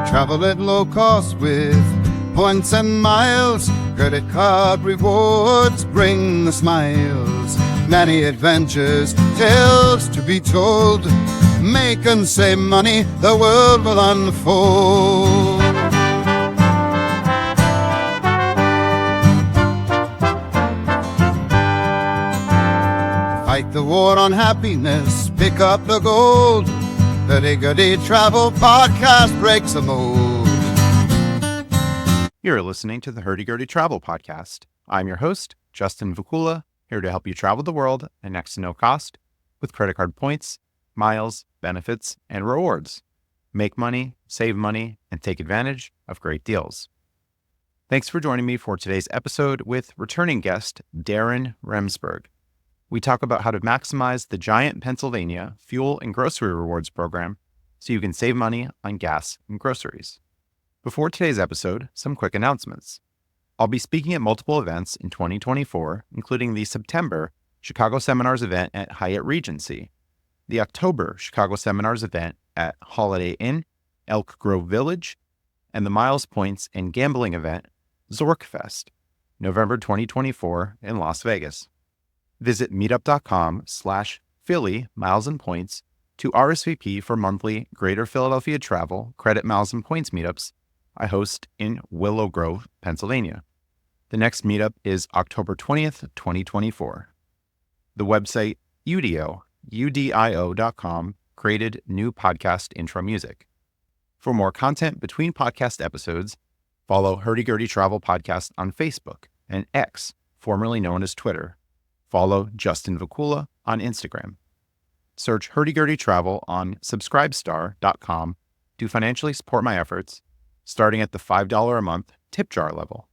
Travel at low cost with points and miles. Credit card rewards bring the smiles. Many adventures, tales to be told. Make and save money, the world will unfold. Fight the war on happiness, pick up the gold. The Gurdy Travel Podcast breaks the mold. You're listening to the Hurdy Travel Podcast. I'm your host, Justin Vakula, here to help you travel the world at next to no cost with credit card points, miles, benefits, and rewards. Make money, save money, and take advantage of great deals. Thanks for joining me for today's episode with returning guest, Darren Remsburg. We talk about how to maximize the giant Pennsylvania fuel and grocery rewards program so you can save money on gas and groceries. Before today's episode, some quick announcements. I'll be speaking at multiple events in 2024, including the September Chicago Seminars event at Hyatt Regency, the October Chicago Seminars event at Holiday Inn, Elk Grove Village, and the Miles Points and Gambling event, Zorkfest, November 2024 in Las Vegas. Visit meetup.com/Philly Miles and Points to RSVP for monthly Greater Philadelphia Travel Credit Miles and Points meetups I host in Willow Grove, Pennsylvania. The next meetup is October 20th, 2024. The website udio.com created new podcast intro music. For more content between podcast episodes, follow Hurdy Travel Podcast on Facebook and X, formerly known as Twitter. Follow Justin Vakula on Instagram. Search Hurdy Travel on subscribestar.com to financially support my efforts, starting at the $5 a month tip jar level.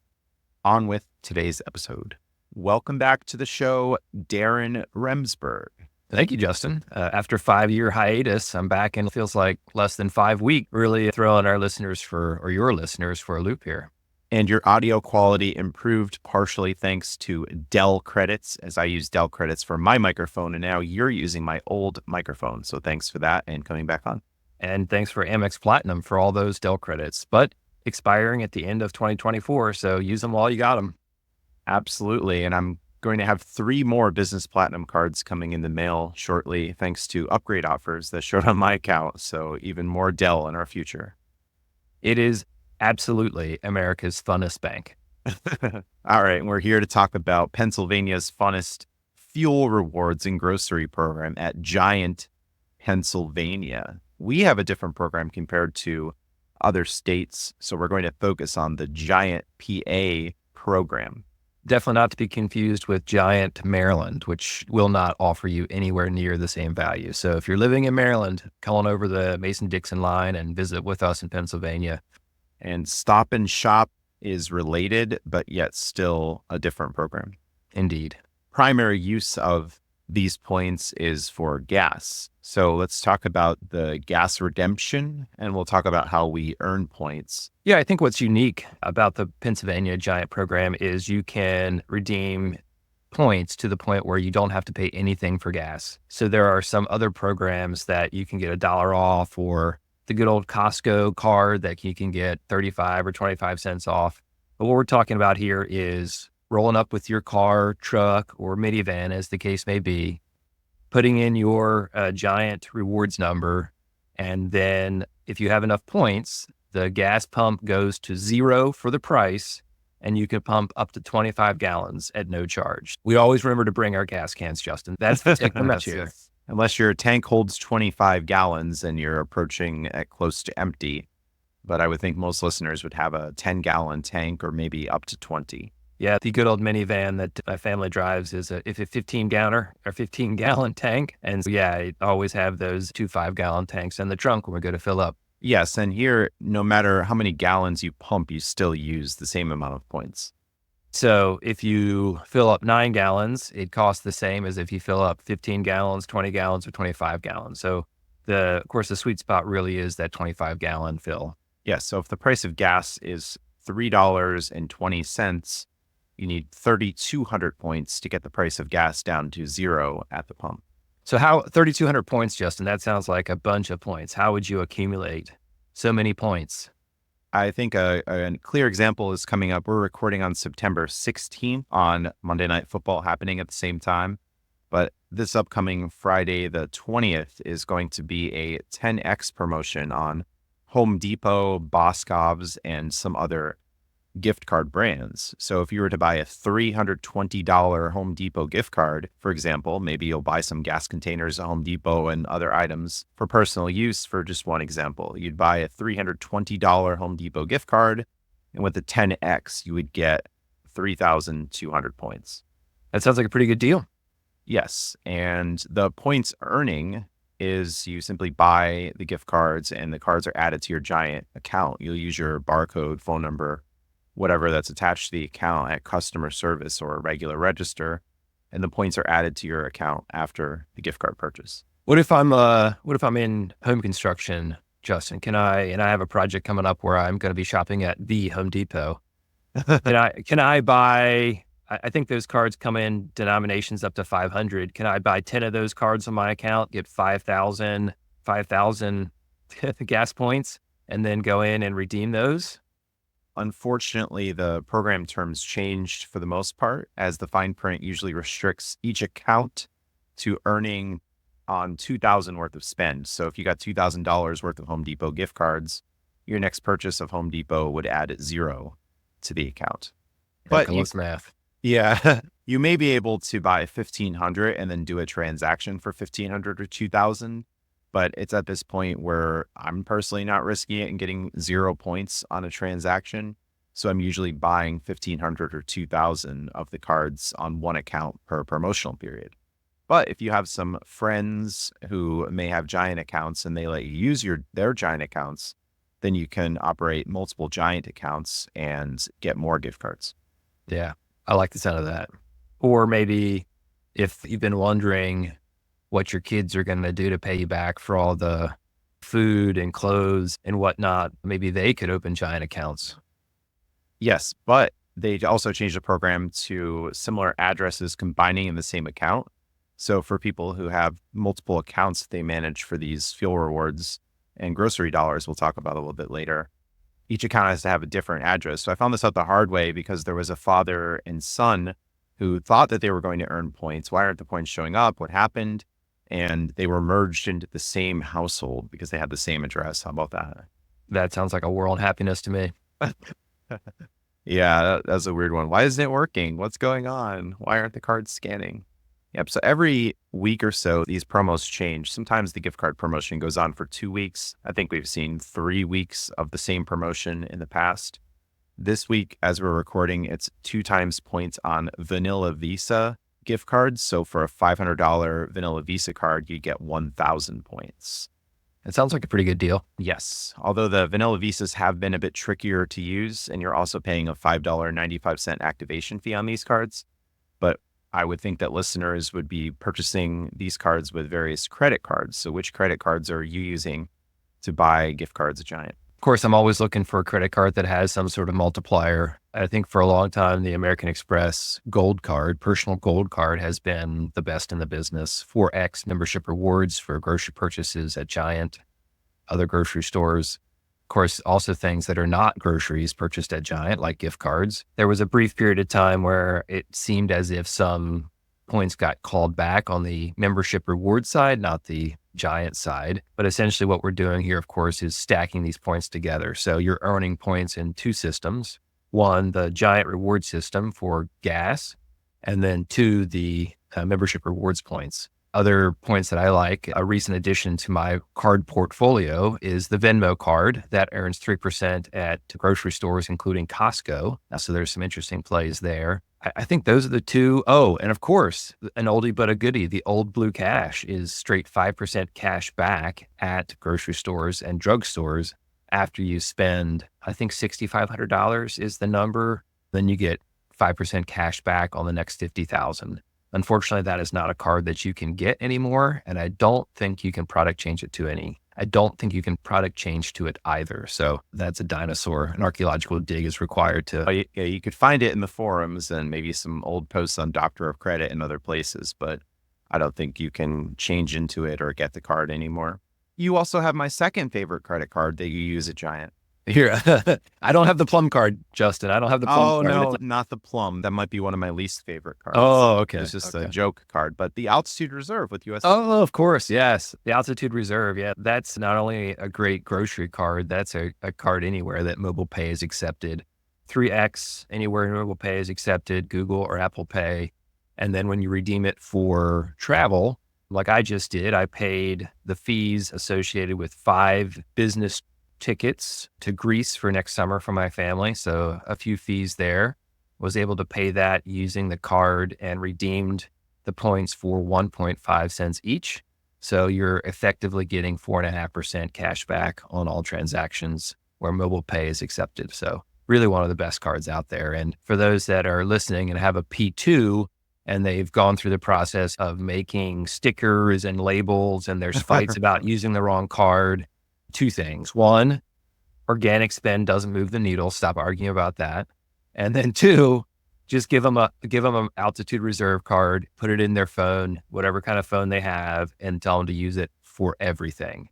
On with today's episode. Welcome back to the show, Darren Remsburg. Thank you, Justin. After a 5-year hiatus, I'm back and it feels like less than 5 weeks, really throwing our listeners for a loop here. And your audio quality improved partially thanks to Dell credits, as I use Dell credits for my microphone, and now you're using my old microphone. So thanks for that and coming back on. And thanks for Amex Platinum for all those Dell credits, but expiring at the end of 2024. So use them while you got them. Absolutely. And I'm going to have 3 more business platinum cards coming in the mail shortly, thanks to upgrade offers that showed on my account. So even more Dell in our future. It is absolutely America's funnest bank. All right. We're here to talk about Pennsylvania's funnest fuel rewards and grocery program at Giant Pennsylvania. We have a different program compared to other states. So we're going to focus on the Giant PA program. Definitely not to be confused with Giant Maryland, which will not offer you anywhere near the same value. So if you're living in Maryland, come on over the Mason-Dixon line and visit with us in Pennsylvania. And Stop and Shop is related, but yet still a different program. Indeed. Primary use of these points is for gas. So let's talk about the gas redemption, and we'll talk about how we earn points. Yeah, I think what's unique about the Pennsylvania Giant program is you can redeem points to the point where you don't have to pay anything for gas. So there are some other programs that you can get $1 off, or the good old Costco card that you can get 35 or 25 cents off. But what we're talking about here is rolling up with your car, truck, or minivan, as the case may be, putting in your Giant rewards number, and then if you have enough points, the gas pump goes to $0 for the price, and you can pump up to 25 gallons at no charge. We always remember to bring our gas cans, Justin. That's the technology here. Unless your tank holds 25 gallons and you're approaching at close to empty. But I would think most listeners would have a 10-gallon tank or maybe up to 20. Yeah, the good old minivan that my family drives is a 15-gallon tank. And yeah, I always have those 2 5-gallon tanks in the trunk when we go to fill up. Yes, and here, no matter how many gallons you pump, you still use the same amount of points. So if you fill up 9 gallons, it costs the same as if you fill up 15 gallons, 20 gallons, or 25 gallons. So of course, the sweet spot really is that 25-gallon fill. Yes. So if the price of gas is $3.20, you need 3,200 points to get the price of gas down to $0 at the pump. So how 3,200 points, Justin? That sounds like a bunch of points. How would you accumulate so many points? I think a clear example is coming up. We're recording on September 16th on Monday Night Football happening at the same time. But this upcoming Friday, the 20th, is going to be a 10x promotion on Home Depot, Boscov's, and some other gift card brands. So if you were to buy a $320 Home Depot gift card, for example, maybe you'll buy some gas containers at Home Depot and other items for personal use. For just one example, you'd buy a $320 Home Depot gift card, and with the 10x, you would get 3,200 points. That sounds like a pretty good deal. Yes. And the points earning is you simply buy the gift cards and the cards are added to your Giant account. You'll use your barcode, phone number, whatever that's attached to the account at customer service or a regular register, and the points are added to your account after the gift card purchase. What if I'm in home construction, Justin? And I have a project coming up where I'm going to be shopping at the Home Depot. Can I buy, I think those cards come in denominations up to 500. Can I buy 10 of those cards on my account, get 5,000 gas points, and then go in and redeem those? Unfortunately, the program terms changed for the most part, as the fine print usually restricts each account to earning on $2,000 worth of spend. So if you got $2,000 worth of Home Depot gift cards, your next purchase of Home Depot would add 0 to the account. But Math. Yeah, you may be able to buy 1,500 and then do a transaction for 1,500 or 2,000. But it's at this point where I'm personally not risking it and getting 0 points on a transaction. So I'm usually buying 1,500 or 2,000 of the cards on one account per promotional period. But if you have some friends who may have Giant accounts and they let you use their Giant accounts, then you can operate multiple Giant accounts and get more gift cards. Yeah, I like the sound of that. Or maybe if you've been wondering what your kids are going to do to pay you back for all the food and clothes and whatnot, maybe they could open Giant accounts. Yes, but they also changed the program to similar addresses combining in the same account. So for people who have multiple accounts they manage for these fuel rewards and grocery dollars, we'll talk about a little bit later, each account has to have a different address. So I found this out the hard way because there was a father and son who thought that they were going to earn points. Why aren't the points showing up? What happened? And they were merged into the same household because they had the same address. How about that? That sounds like a world happiness to me. Yeah, that's a weird one. Why isn't it working? What's going on? Why aren't the cards scanning? Yep. So every week or so, these promos change. Sometimes the gift card promotion goes on for 2 weeks. I think we've seen 3 weeks of the same promotion in the past. This week, as we're recording, it's 2 times points on Vanilla Visa gift cards. So for a $500 Vanilla Visa card, you get 1,000 points. It sounds like a pretty good deal. Yes. Although the Vanilla Visas have been a bit trickier to use, and you're also paying a $5.95 activation fee on these cards. But I would think that listeners would be purchasing these cards with various credit cards. So which credit cards are you using to buy gift cards at Giant? Of course, I'm always looking for a credit card that has some sort of multiplier. I think for a long time, the American Express Gold Card, personal Gold Card, has been the best in the business. 4X membership rewards for grocery purchases at Giant, other grocery stores. Of course, also things that are not groceries purchased at Giant, like gift cards. There was a brief period of time where it seemed as if some points got called back on the membership reward side, not the Giant side. But essentially what we're doing here, of course, is stacking these points together. So you're earning points in 2 systems. 1, the Giant reward system for gas, and then 2, the membership rewards points. Other points that I like, a recent addition to my card portfolio is the Venmo card that earns 3% at grocery stores, including Costco. So there's some interesting plays there. I think those are the 2. Oh, and of course, an oldie but a goodie, the Old Blue Cash is straight 5% cash back at grocery stores and drugstores after you spend, I think $6,500 is the number. Then you get 5% cash back on the next 50,000. Unfortunately, that is not a card that you can get anymore. And I don't think you can product change it to any. I don't think you can product change to it either. So that's a dinosaur. An archaeological dig is required to. Yeah, you could find it in the forums and maybe some old posts on Doctor of Credit and other places, but I don't think you can change into it or get the card anymore. You also have my second favorite credit card that you use at Giant. Here, I don't have the Plum card, Justin. I don't have the Plum Oh, card. no, not the Plum. That might be one of my least favorite cards. Oh, okay. It's just Okay. a joke card, but the Altitude Reserve with US. Oh, of course. Yes. The Altitude Reserve. Yeah. That's not only a great grocery card, that's a card anywhere that mobile pay is accepted. 3X, anywhere mobile pay is accepted, Google or Apple Pay. And then when you redeem it for travel, like I just did, I paid the fees associated with 5 business tickets to Greece for next summer for my family. So a few fees there. Was able to pay that using the card and redeemed the points for 1.5 cents each. So you're effectively getting 4.5% cash back on all transactions where mobile pay is accepted. So really one of the best cards out there. And for those that are listening and have a P2 and they've gone through the process of making stickers and labels and there's fights about using the wrong card, 2 things. 1, organic spend doesn't move the needle. Stop arguing about that. And then 2, just give them an Altitude Reserve card, put it in their phone, whatever kind of phone they have, and tell them to use it for everything.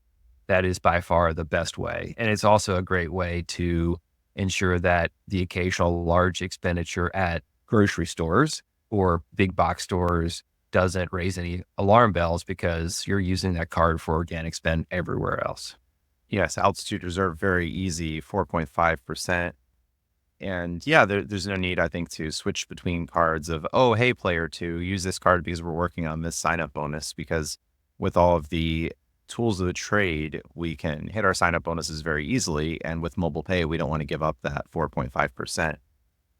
That is by far the best way. And it's also a great way to ensure that the occasional large expenditure at grocery stores or big box stores doesn't raise any alarm bells because you're using that card for organic spend everywhere else. Yes, Altitude Reserve, very easy, 4.5%. And yeah, there's no need, I think, to switch between cards of, oh, hey, player 2, use this card because we're working on this sign-up bonus. Because with all of the tools of the trade, we can hit our sign-up bonuses very easily. And with mobile pay, we don't want to give up that 4.5%,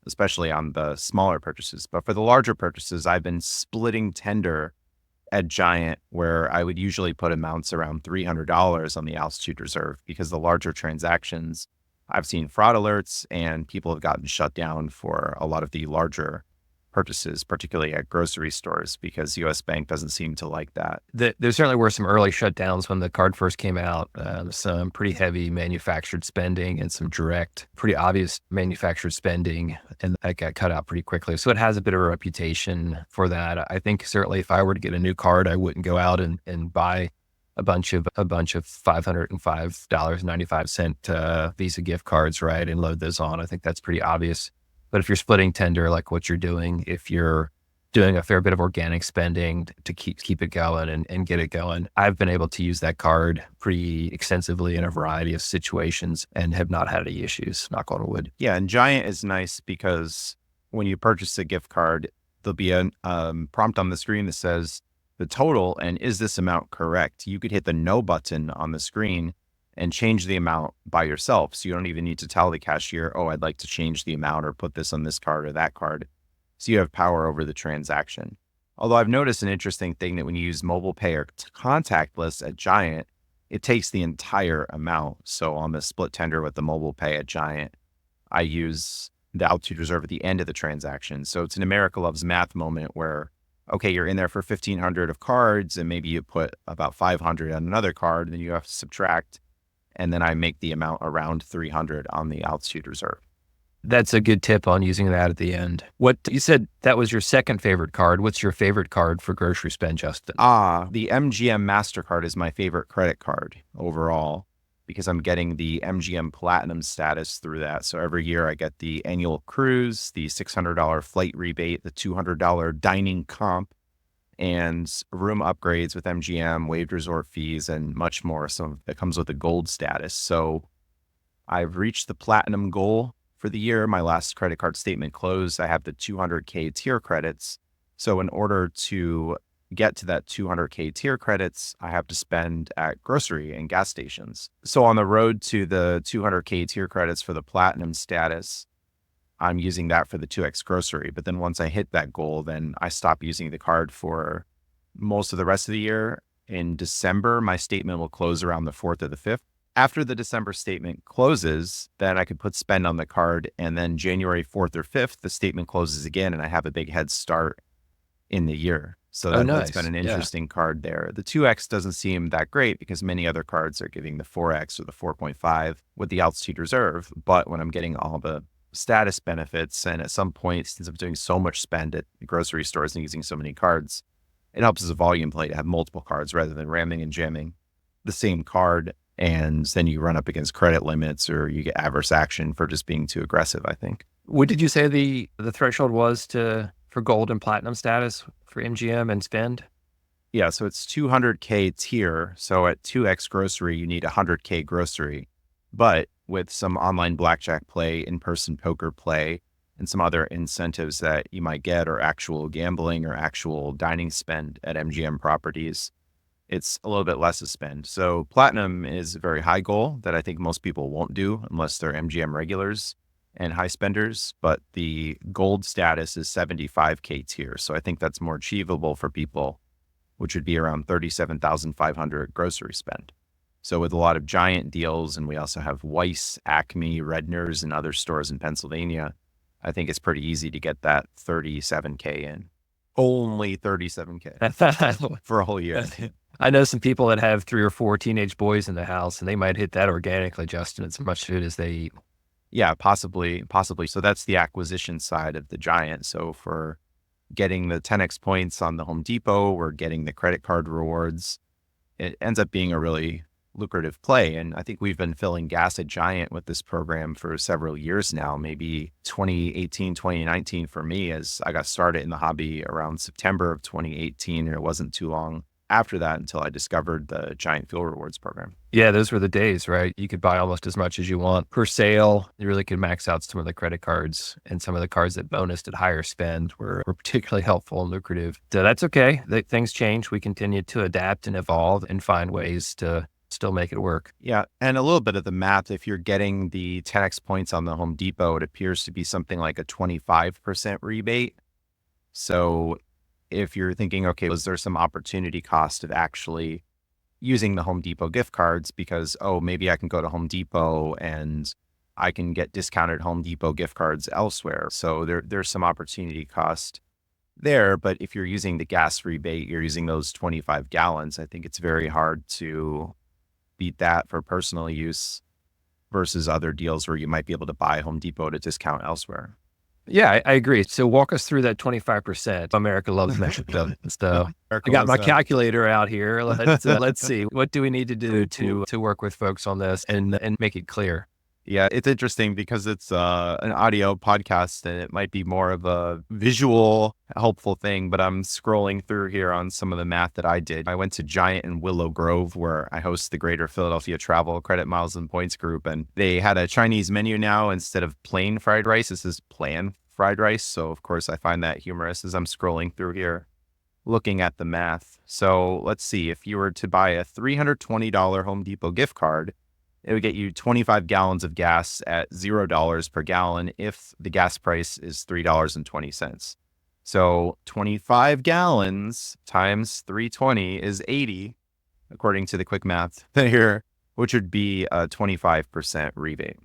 especially on the smaller purchases. But for the larger purchases, I've been splitting tender at Giant, where I would usually put amounts around $300 on the Altitude Reserve, because the larger transactions, I've seen fraud alerts and people have gotten shut down for a lot of the larger purchases, particularly at grocery stores, because US Bank doesn't seem to like that. There certainly were some early shutdowns when the card first came out, some pretty heavy manufactured spending and some direct, pretty obvious manufactured spending, and that got cut out pretty quickly. So it has a bit of a reputation for that. I think certainly if I were to get a new card, I wouldn't go out and buy a bunch of $505.95 Visa gift cards, right, and load those on. I think that's pretty obvious. But if you're splitting tender, like what you're doing, if you're doing a fair bit of organic spending to keep it going and get it going, I've been able to use that card pretty extensively in a variety of situations and have not had any issues, knock on wood. Yeah, and Giant is nice because when you purchase a gift card, there'll be a prompt on the screen that says the total and is this amount correct? You could hit the no button on the screen and change the amount by yourself. So you don't even need to tell the cashier, oh, I'd like to change the amount or put this on this card or that card. So you have power over the transaction. Although I've noticed an interesting thing that when you use mobile pay or contactless at Giant, it takes the entire amount. So on the split tender with the mobile pay at Giant, I use the Altitude Reserve at the end of the transaction. So it's an America Loves Math moment where, okay, you're in there for 1,500 of cards and maybe you put about 500 on another card and then you have to subtract. And then I make the amount around 300 on the Altitude Reserve. That's a good tip on using that at the end. What you said, that was your second favorite card. What's your favorite card for grocery spend, Justin? The MGM MasterCard is my favorite credit card overall because I'm getting the MGM Platinum status through that. So every year I get the annual cruise, the $600 flight rebate, the $200 dining comp, and room upgrades with MGM, waived resort fees, and much more. So that comes with a gold status. So I've reached the platinum goal for the year. My last credit card statement closed. I have the 200K tier credits. So in order to get to that 200K tier credits, I have to spend at grocery and gas stations. So on the road to the 200K tier credits for the platinum status, I'm using that for the 2X grocery. But then once I hit that goal, then I stop using the card for most of the rest of the year. In December, my statement will close around the 4th or the 5th. After the December statement closes, then I could put spend on the card. And then January 4th or 5th, the statement closes again and I have a big head start in the year. So that's been an interesting card there. The 2X doesn't seem that great because many other cards are giving the 4X or the 4.5 with the Altitude Reserve. But when I'm getting all the status benefits, and at some point, since I'm doing so much spend at grocery stores and using so many cards, it helps as a volume play to have multiple cards rather than ramming and jamming the same card And then you run up against credit limits or you get adverse action for just being too aggressive, I think. What did you say the threshold was for gold and platinum status for MGM and spend? Yeah, so it's 200K tier. So at 2x grocery, you need 100K grocery. But with some online blackjack play, in-person poker play, and some other incentives that you might get, or actual gambling or actual dining spend at MGM properties, it's a little bit less to spend. So platinum is a very high goal that I think most people won't do unless they're MGM regulars and high spenders. But the gold status is 75K tier. So I think that's more achievable for people, which would be around 37,500 grocery spend. So with a lot of giant deals, and we also have Weiss, Acme, Redner's, and other stores in Pennsylvania, I think it's pretty easy to get that 37K in. Only 37K for a whole year. I know some people that have 3 or 4 teenage boys in the house, and they might hit that organically, Justin, as much food as they eat. Yeah, possibly. So that's the acquisition side of the giant. So for getting the 10x points on the Home Depot or getting the credit card rewards, it ends up being a really lucrative play. And I think we've been filling gas at Giant with this program for several years now, maybe 2018, 2019 for me, as I got started in the hobby around September of 2018. And it wasn't too long after that until I discovered the Giant Fuel Rewards program. Yeah, those were the days, right? You could buy almost as much as you want per sale. You really could max out some of the credit cards, and some of the cards that bonused at higher spend were particularly helpful and lucrative. So that's okay. Things change. We continue to adapt and evolve and find ways to still make it work. Yeah. And a little bit of the math, if you're getting the 10x points on the Home Depot, it appears to be something like a 25% rebate. So if you're thinking, okay, was there some opportunity cost of actually using the Home Depot gift cards because, oh, maybe I can go to Home Depot and I can get discounted Home Depot gift cards elsewhere. So there's some opportunity cost there. But if you're using the gas rebate, you're using those 25 gallons, I think it's very hard to beat that for personal use versus other deals where you might be able to buy Home Depot at a discount elsewhere. Yeah, I agree. So walk us through that 25%. America loves metric. So I got my calculator out here. Let's see. What do we need to do to work with folks on this and make it clear? Yeah, it's interesting because it's an audio podcast and it might be more of a visual helpful thing, but I'm scrolling through here on some of the math that I did. I went to Giant in Willow Grove, where I host the Greater Philadelphia Travel Credit Miles and Points group, and they had a Chinese menu now. Instead of plain fried rice, this is plan fried rice. So of course I find that humorous as I'm scrolling through here, looking at the math. So let's see, if you were to buy a $320 Home Depot gift card, it would get you 25 gallons of gas at $0 per gallon if the gas price is $3.20. So 25 gallons times 320 is 80, according to the quick math here, which would be a 25% rebate.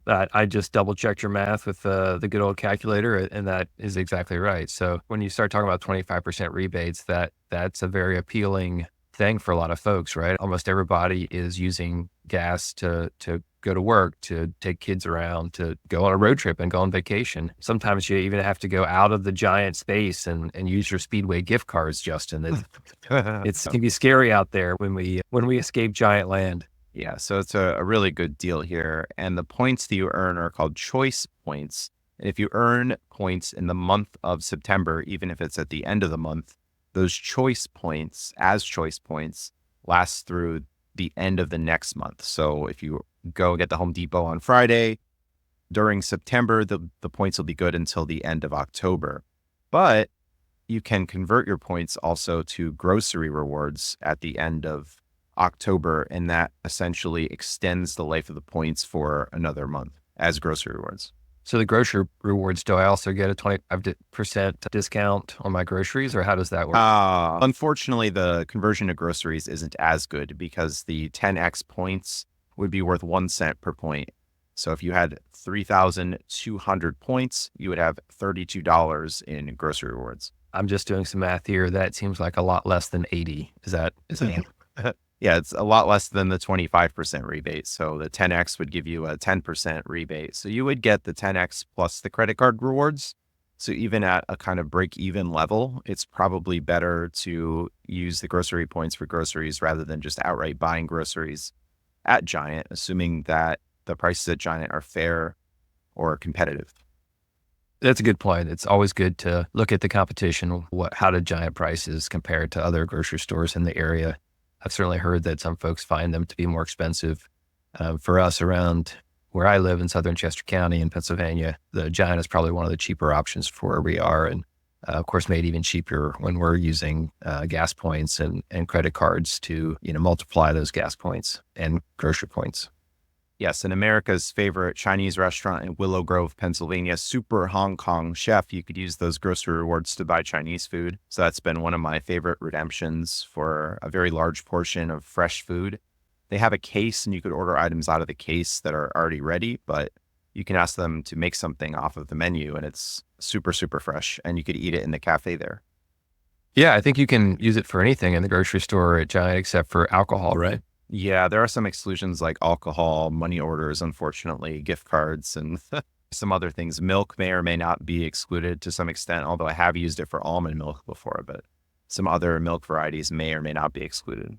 I just double checked your math with the good old calculator, and that is exactly right. So when you start talking about 25% rebates, that's a very appealing thing for a lot of folks, right? Almost everybody is using gas to go to work, to take kids around, to go on a road trip and go on vacation. Sometimes you even have to go out of the Giant space and use your Speedway gift cards, Justin. It can be scary out there when we escape Giant land. Yeah, so it's a really good deal here. And the points that you earn are called choice points. And if you earn points in the month of September, even if it's at the end of the month, those choice points last through the end of the next month. So if you go get the Home Depot on Friday, during September, the points will be good until the end of October. But you can convert your points also to grocery rewards at the end of October, and that essentially extends the life of the points for another month as grocery rewards. So the grocery rewards, do I also get a 25% discount on my groceries, or how does that work? Unfortunately, the conversion to groceries isn't as good because the 10x points would be worth 1 cent per point. So if you had 3,200 points, you would have $32 in grocery rewards. I'm just doing some math here. That seems like a lot less than 80. Is that? Yeah, it's a lot less than the 25% rebate. So the 10x would give you a 10% rebate. So you would get the 10x plus the credit card rewards. So even at a kind of break-even level, it's probably better to use the grocery points for groceries rather than just outright buying groceries at Giant, assuming that the prices at Giant are fair or competitive? That's a good point. It's always good to look at the competition. How do Giant prices compare to other grocery stores in the area? I've certainly heard that some folks find them to be more expensive. For us around where I live in southern Chester County in Pennsylvania, the Giant is probably one of the cheaper options for where we are. And of course, made even cheaper when we're using gas points and credit cards to, multiply those gas points and grocery points. Yes, and America's favorite Chinese restaurant in Willow Grove, Pennsylvania, Super Hong Kong Chef. You could use those grocery rewards to buy Chinese food. So that's been one of my favorite redemptions for a very large portion of fresh food. They have a case and you could order items out of the case that are already ready, but you can ask them to make something off of the menu and it's super, super fresh and you could eat it in the cafe there. Yeah, I think you can use it for anything in the grocery store at Giant except for alcohol, right? Yeah, there are some exclusions like alcohol, money orders, unfortunately, gift cards, and some other things. Milk may or may not be excluded to some extent, although I have used it for almond milk before, but some other milk varieties may or may not be excluded.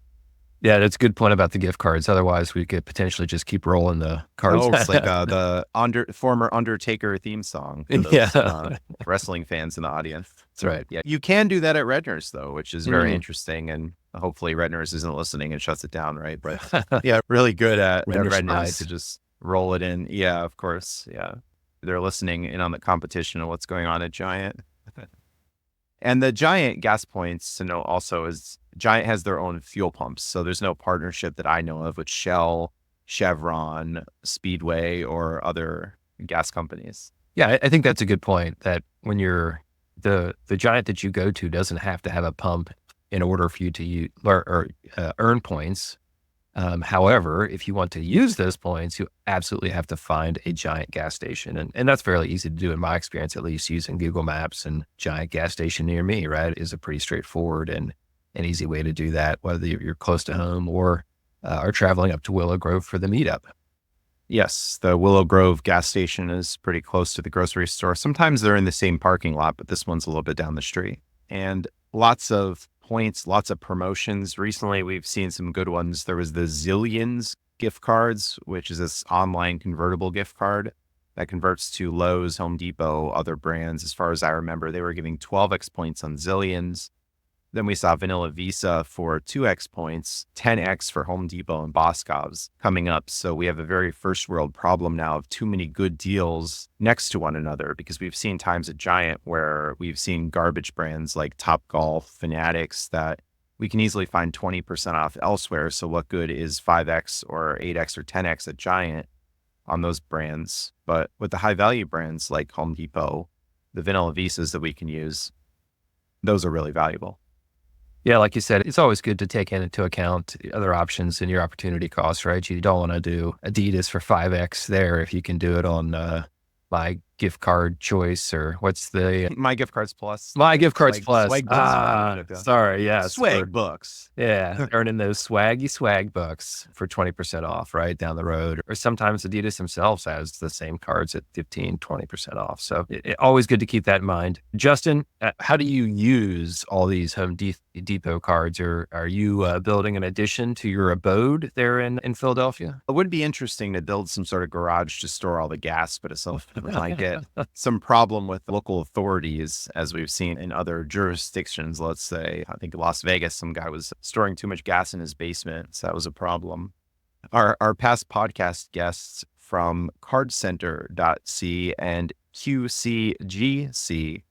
Yeah, that's a good point about the gift cards. Otherwise, we could potentially just keep rolling the cards. Oh, it's like the former Undertaker theme song. For those, wrestling fans in the audience. That's right. Yeah, you can do that at Redner's though, which is very interesting. And hopefully Redner's isn't listening and shuts it down, right? But yeah, really good at Redner's to just roll it in. Yeah, of course. Yeah, they're listening in on the competition and what's going on at Giant. And the Giant gas points to know also is Giant has their own fuel pumps. So there's no partnership that I know of with Shell, Chevron, Speedway, or other gas companies. Yeah, I think that's a good point that when you're the Giant that you go to doesn't have to have a pump in order for you to use or earn points. However, if you want to use those points, you absolutely have to find a Giant gas station. And that's fairly easy to do in my experience, at least using Google Maps, and Giant gas station near me, right, is a pretty straightforward and an easy way to do that, whether you're close to home or are traveling up to Willow Grove for the meetup. Yes, the Willow Grove gas station is pretty close to the grocery store. Sometimes they're in the same parking lot, but this one's a little bit down the street. And lots of points, lots of promotions. Recently, we've seen some good ones. There was the Zillions gift cards, which is this online convertible gift card that converts to Lowe's, Home Depot, other brands. As far as I remember, they were giving 12x points on Zillions. Then we saw Vanilla Visa for 2x points, 10x for Home Depot and Boscov's coming up. So we have a very first world problem now of too many good deals next to one another, because we've seen times at Giant where we've seen garbage brands like Topgolf, Fanatics that we can easily find 20% off elsewhere. So what good is 5x or 8x or 10x at Giant on those brands? But with the high value brands like Home Depot, the Vanilla Visas that we can use, those are really valuable. Yeah, like you said, it's always good to take into account other options in your opportunity costs, right? You don't want to do Adidas for 5x there if you can do it on my gift card choice, or what's the My Gift Cards Plus. My Gift Cards Plus. Swag books. Sorry, yeah, Swag books. Yeah, earning those swag bucks for 20% off right down the road. Or sometimes Adidas themselves has the same cards at 15, 20% off. So always good to keep that in mind. Justin, how do you use all these Home Depot cards? Or are you building an addition to your abode there in Philadelphia? It would be interesting to build some sort of garage to store all the gas, but it's might get some problem with local authorities, as we've seen in other jurisdictions. Let's say, I think Las Vegas, some guy was storing too much gas in his basement. So that was a problem. Our past podcast guests from cardcenter.c and QCGC,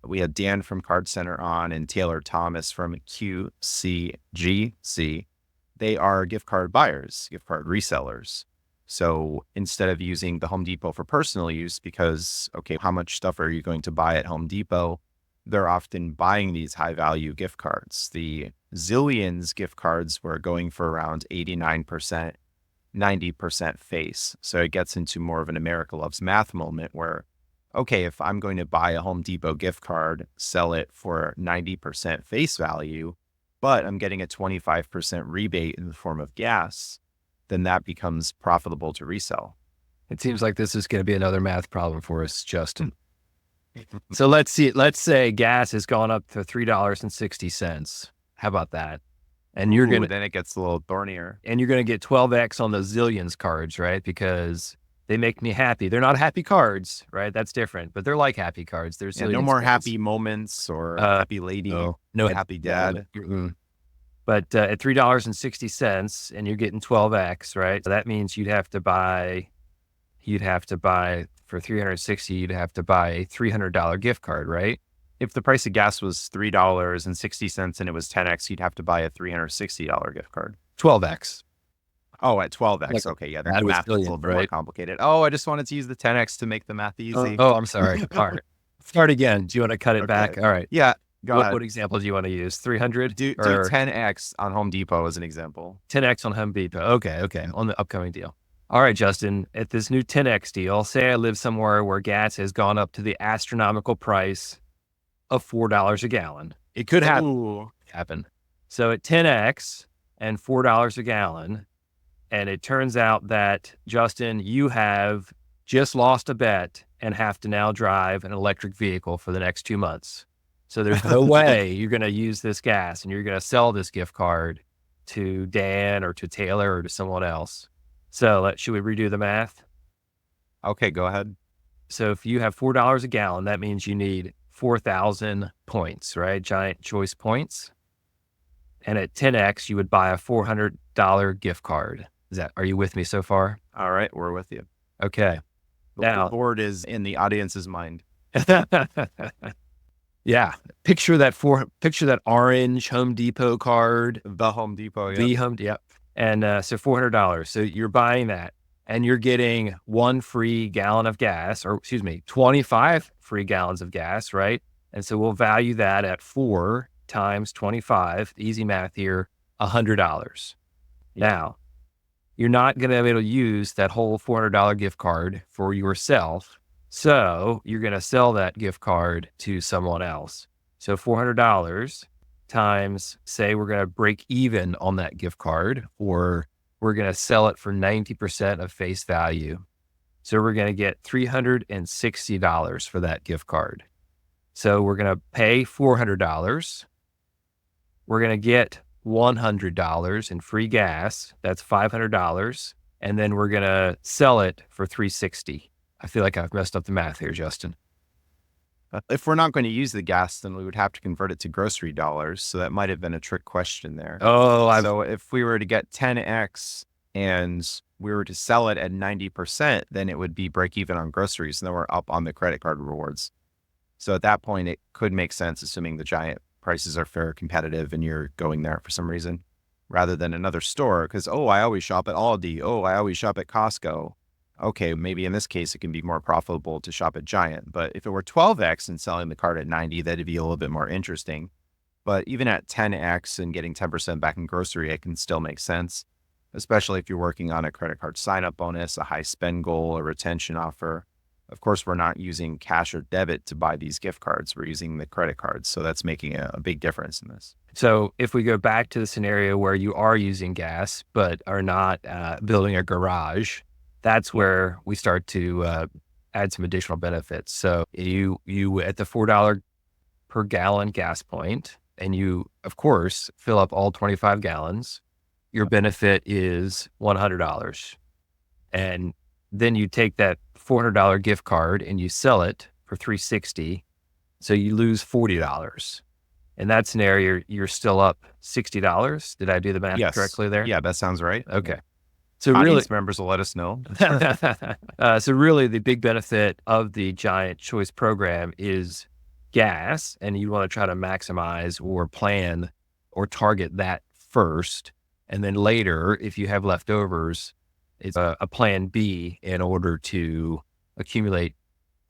we had Dan from Card Center on and Taylor Thomas from QCGC. They are gift card buyers, gift card resellers. So instead of using the Home Depot for personal use, because, okay, how much stuff are you going to buy at Home Depot? They're often buying these high value gift cards. The Zillions gift cards were going for around 89%, 90% face. So it gets into more of an America Loves Math moment where, okay, if I'm going to buy a Home Depot gift card, sell it for 90% face value, but I'm getting a 25% rebate in the form of gas, then that becomes profitable to resell. It seems like this is going to be another math problem for us, Justin. So let's say gas has gone up to $3.60. How about that? And you're going to, then it gets a little thornier. and you're going to get 12x on the Zillions cards, right? Because they make me happy. They're not happy cards, right? That's different, but they're like happy cards. They're Yeah, no Zillions more cards. happy moments or happy lady, no happy dad. But at $3.60 and you're getting 12x, right? So that means you'd have to buy for 360, you'd have to buy a $300 gift card, right? If the price of gas was $3.60 and it was 10x, you'd have to buy a $360 gift card. 12x. Oh, at 12x. Like, Okay, yeah, that the was math is a little bit more right? complicated. Oh, I just wanted to use the 10x to make the math easy. Oh, I'm sorry. All right. Start again. Do you want to cut it back? All right. Yeah, go ahead. What example do you want to use? 300? Do or 10x on Home Depot as an example. 10x on Home Depot. Okay. On the upcoming deal. All right, Justin, at this new 10x deal, say I live somewhere where gas has gone up to the astronomical price of $4 a gallon. It could happen. So at 10x and $4 a gallon, and it turns out that, Justin, you have just lost a bet and have to now drive an electric vehicle for the next 2 months. So there's no way you're going to use this gas and you're going to sell this gift card to Dan or to Taylor or to someone else. So should we redo the math? Okay, go ahead. So if you have $4 a gallon, that means you need 4,000 points, right? Giant choice points. And at 10x, you would buy a $400 gift card. Are you with me so far? All right, we're with you. Okay. The board is in the audience's mind. Yeah. Picture that orange Home Depot card. The Home Depot. Yep. And so $400. So you're buying that and you're getting 1 free gallon of gas, 25 free gallons of gas, right? And so we'll value that at 4 times 25, easy math here, $100. Now, you're not going to be able to use that whole $400 gift card for yourself. So you're going to sell that gift card to someone else. So $400 times, say we're going to break even on that gift card, or we're going to sell it for 90% of face value. So we're going to get $360 for that gift card. So we're going to pay $400. We're going to get $100 in free gas. That's $500. And then we're going to sell it for $360. I feel like I've messed up the math here, Justin. If we're not going to use the gas, then we would have to convert it to grocery dollars. So that might have been a trick question there. So if we were to get 10x and we were to sell it at 90%, then it would be break even on groceries. And then we're up on the credit card rewards. So at that point, it could make sense, assuming the Giant prices are fair, competitive, and you're going there for some reason, rather than another store. Because, I always shop at Aldi. I always shop at Costco. Okay, maybe in this case, it can be more profitable to shop at Giant. But if it were 12x and selling the card at 90, that'd be a little bit more interesting. But even at 10x and getting 10% back in grocery, it can still make sense, especially if you're working on a credit card sign-up bonus, a high spend goal, a retention offer. Of course, we're not using cash or debit to buy these gift cards. We're using the credit cards. So that's making a big difference in this. So if we go back to the scenario where you are using gas, but are not building a garage, that's where we start to add some additional benefits. So you at the $4 per gallon gas point, and you, of course, fill up all 25 gallons, your benefit is $100. And then you take that $400 gift card and you sell it for $360. So you lose $40. In that scenario, you're still up $60. Did I do the math correctly there? Yeah, that sounds right. Okay. So audience members will let us know. So really the big benefit of the Giant Choice program is gas, and you want to try to maximize or plan or target that first. And then later, if you have leftovers, it's a plan B in order to accumulate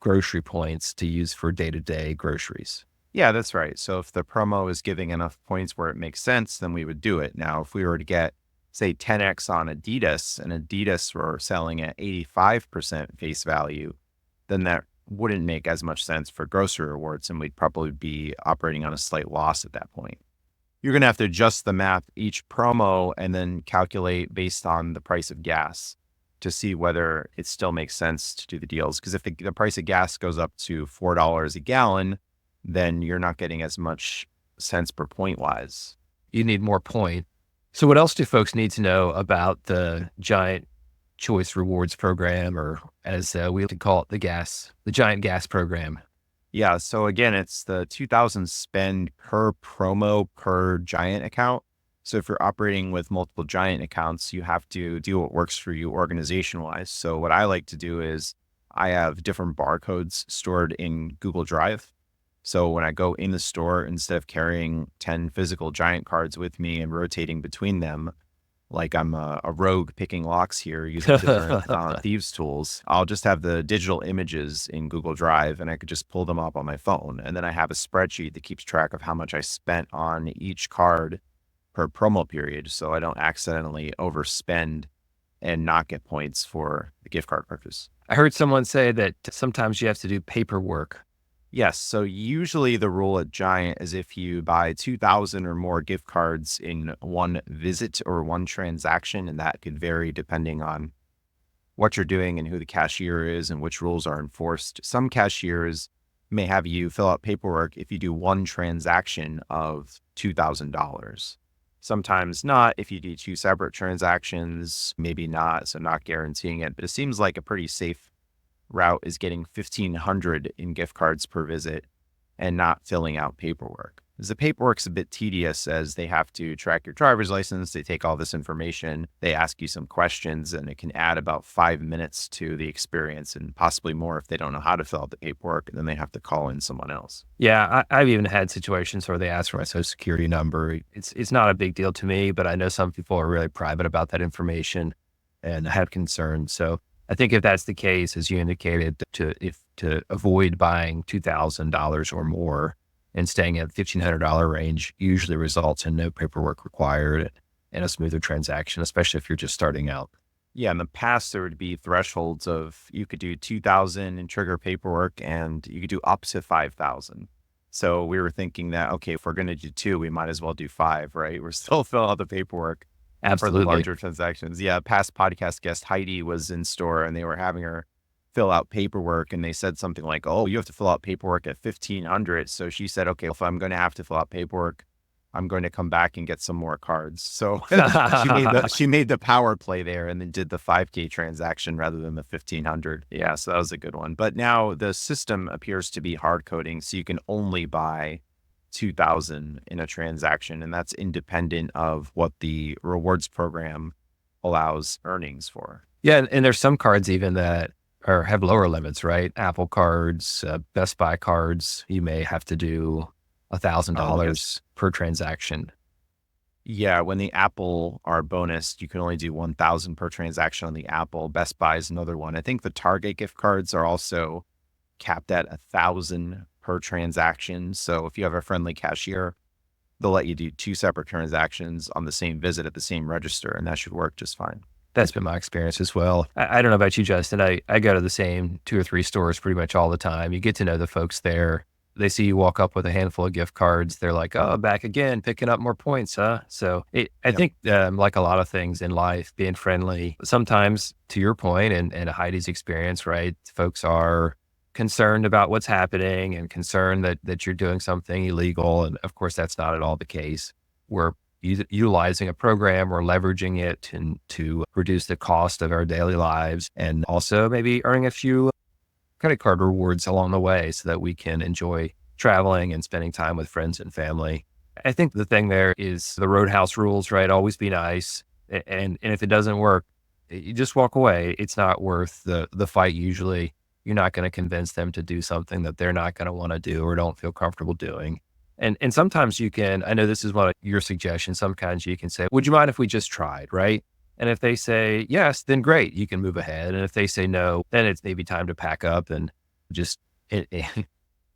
grocery points to use for day-to-day groceries. Yeah, that's right. So if the promo is giving enough points where it makes sense, then we would do it. Now, if we were to get, say, 10x on Adidas, and Adidas were selling at 85% face value, then that wouldn't make as much sense for grocery rewards, and we'd probably be operating on a slight loss at that point. You're going to have to adjust the math each promo and then calculate based on the price of gas to see whether it still makes sense to do the deals. Because if the price of gas goes up to $4 a gallon, then you're not getting as much cents per point wise. You need more point. So what else do folks need to know about the Giant Choice Rewards program, or as we like to call it, the Giant Gas program? Yeah. So again, it's the 2000 spend per promo per Giant account. So if you're operating with multiple Giant accounts, you have to do what works for you organization wise. So what I like to do is I have different barcodes stored in Google Drive. So when I go in the store, instead of carrying 10 physical Giant cards with me and rotating between them, like I'm a rogue picking locks here using different thieves tools, I'll just have the digital images in Google Drive and I could just pull them up on my phone. And then I have a spreadsheet that keeps track of how much I spent on each card per promo period, so I don't accidentally overspend and not get points for the gift card purchase. I heard someone say that sometimes you have to do paperwork. Yes. So usually the rule at Giant is if you buy 2,000 or more gift cards in one visit or one transaction, and that could vary depending on what you're doing and who the cashier is and which rules are enforced. Some cashiers may have you fill out paperwork if you do one transaction of $2,000. Sometimes not. If you do two separate transactions, maybe not. So not guaranteeing it, but it seems like a pretty safe route is getting 1,500 in gift cards per visit and not filling out paperwork. Because the paperwork's a bit tedious as they have to track your driver's license. They take all this information. They ask you some questions and it can add about 5 minutes to the experience and possibly more if they don't know how to fill out the paperwork and then they have to call in someone else. Yeah, I've even had situations where they ask for my social security number. It's not a big deal to me, but I know some people are really private about that information and have concerns. So I think if that's the case, as you indicated, to avoid buying $2,000 or more and staying at $1,500 range usually results in no paperwork required and a smoother transaction, especially if you're just starting out. Yeah, in the past, there would be thresholds of you could do 2,000 and trigger paperwork and you could do up to 5,000. So we were thinking that, okay, if we're going to do 2, we might as well do 5, right? We're still filling out the paperwork. Absolutely. For the larger transactions. Yeah. Past podcast guest Heidi was in store and they were having her fill out paperwork and they said something like, oh, you have to fill out paperwork at 1,500. So she said, okay, if I'm going to have to fill out paperwork, I'm going to come back and get some more cards. So she made the power play there and then did the 5K transaction rather than the 1,500. Yeah. So that was a good one. But now the system appears to be hard coding. So you can only buy 2,000 in a transaction, and that's independent of what the rewards program allows earnings for. Yeah, and there's some cards even that have lower limits, right? Apple cards, Best Buy cards, you may have to do $1,000 per transaction. Yeah, when the Apple are bonused, you can only do 1,000 per transaction on the Apple. Best Buy is another one. I think the Target gift cards are also capped at 1,000 per transaction. So if you have a friendly cashier, they'll let you do 2 separate transactions on the same visit at the same register, and that should work just fine. That's been my experience as well. I don't know about you, Justin. I go to the same 2 or 3 stores pretty much all the time. You get to know the folks there. They see you walk up with a handful of gift cards. They're like, oh, back again, picking up more points, huh? So I think like a lot of things in life, being friendly, sometimes to your point and Heidi's experience, right? Folks are concerned about what's happening and concerned that you're doing something illegal. And of course, that's not at all the case. We're utilizing a program or leveraging it to reduce the cost of our daily lives and also maybe earning a few credit card rewards along the way so that we can enjoy traveling and spending time with friends and family. I think the thing there is the roadhouse rules, right? Always be nice. And if it doesn't work, you just walk away. It's not worth the fight usually. You're not going to convince them to do something that they're not going to want to do or don't feel comfortable doing. And sometimes you can, I know this is one of your suggestions, sometimes you can say, would you mind if we just tried, right? And if they say yes, then great, you can move ahead. And if they say no, then it's maybe time to pack up and just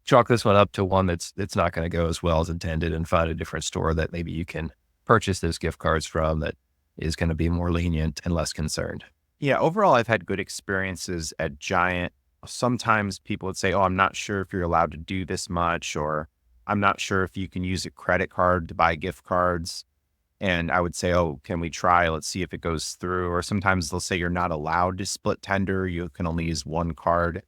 chalk this one up to one that's not going to go as well as intended and find a different store that maybe you can purchase those gift cards from that is going to be more lenient and less concerned. Yeah, overall, I've had good experiences at Giant. Sometimes people would say, oh, I'm not sure if you're allowed to do this much, or I'm not sure if you can use a credit card to buy gift cards. And I would say, oh, can we try? Let's see if it goes through. Or sometimes they'll say you're not allowed to split tender. You can only use one card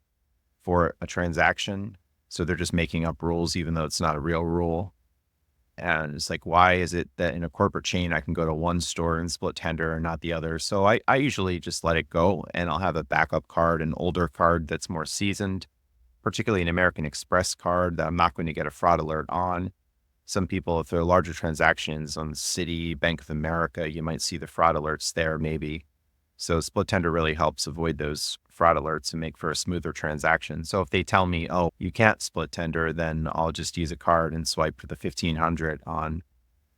for a transaction. So they're just making up rules, even though it's not a real rule. And it's like, why is it that in a corporate chain, I can go to one store and split tender and not the other? So I usually just let it go, and I'll have a backup card, an older card that's more seasoned, particularly an American Express card that I'm not going to get a fraud alert on. Some people, if they're larger transactions on Citi, Bank of America, you might see the fraud alerts there maybe. So split tender really helps avoid those fraud alerts and make for a smoother transaction. So if they tell me, oh, you can't split tender, then I'll just use a card and swipe for the 1,500 on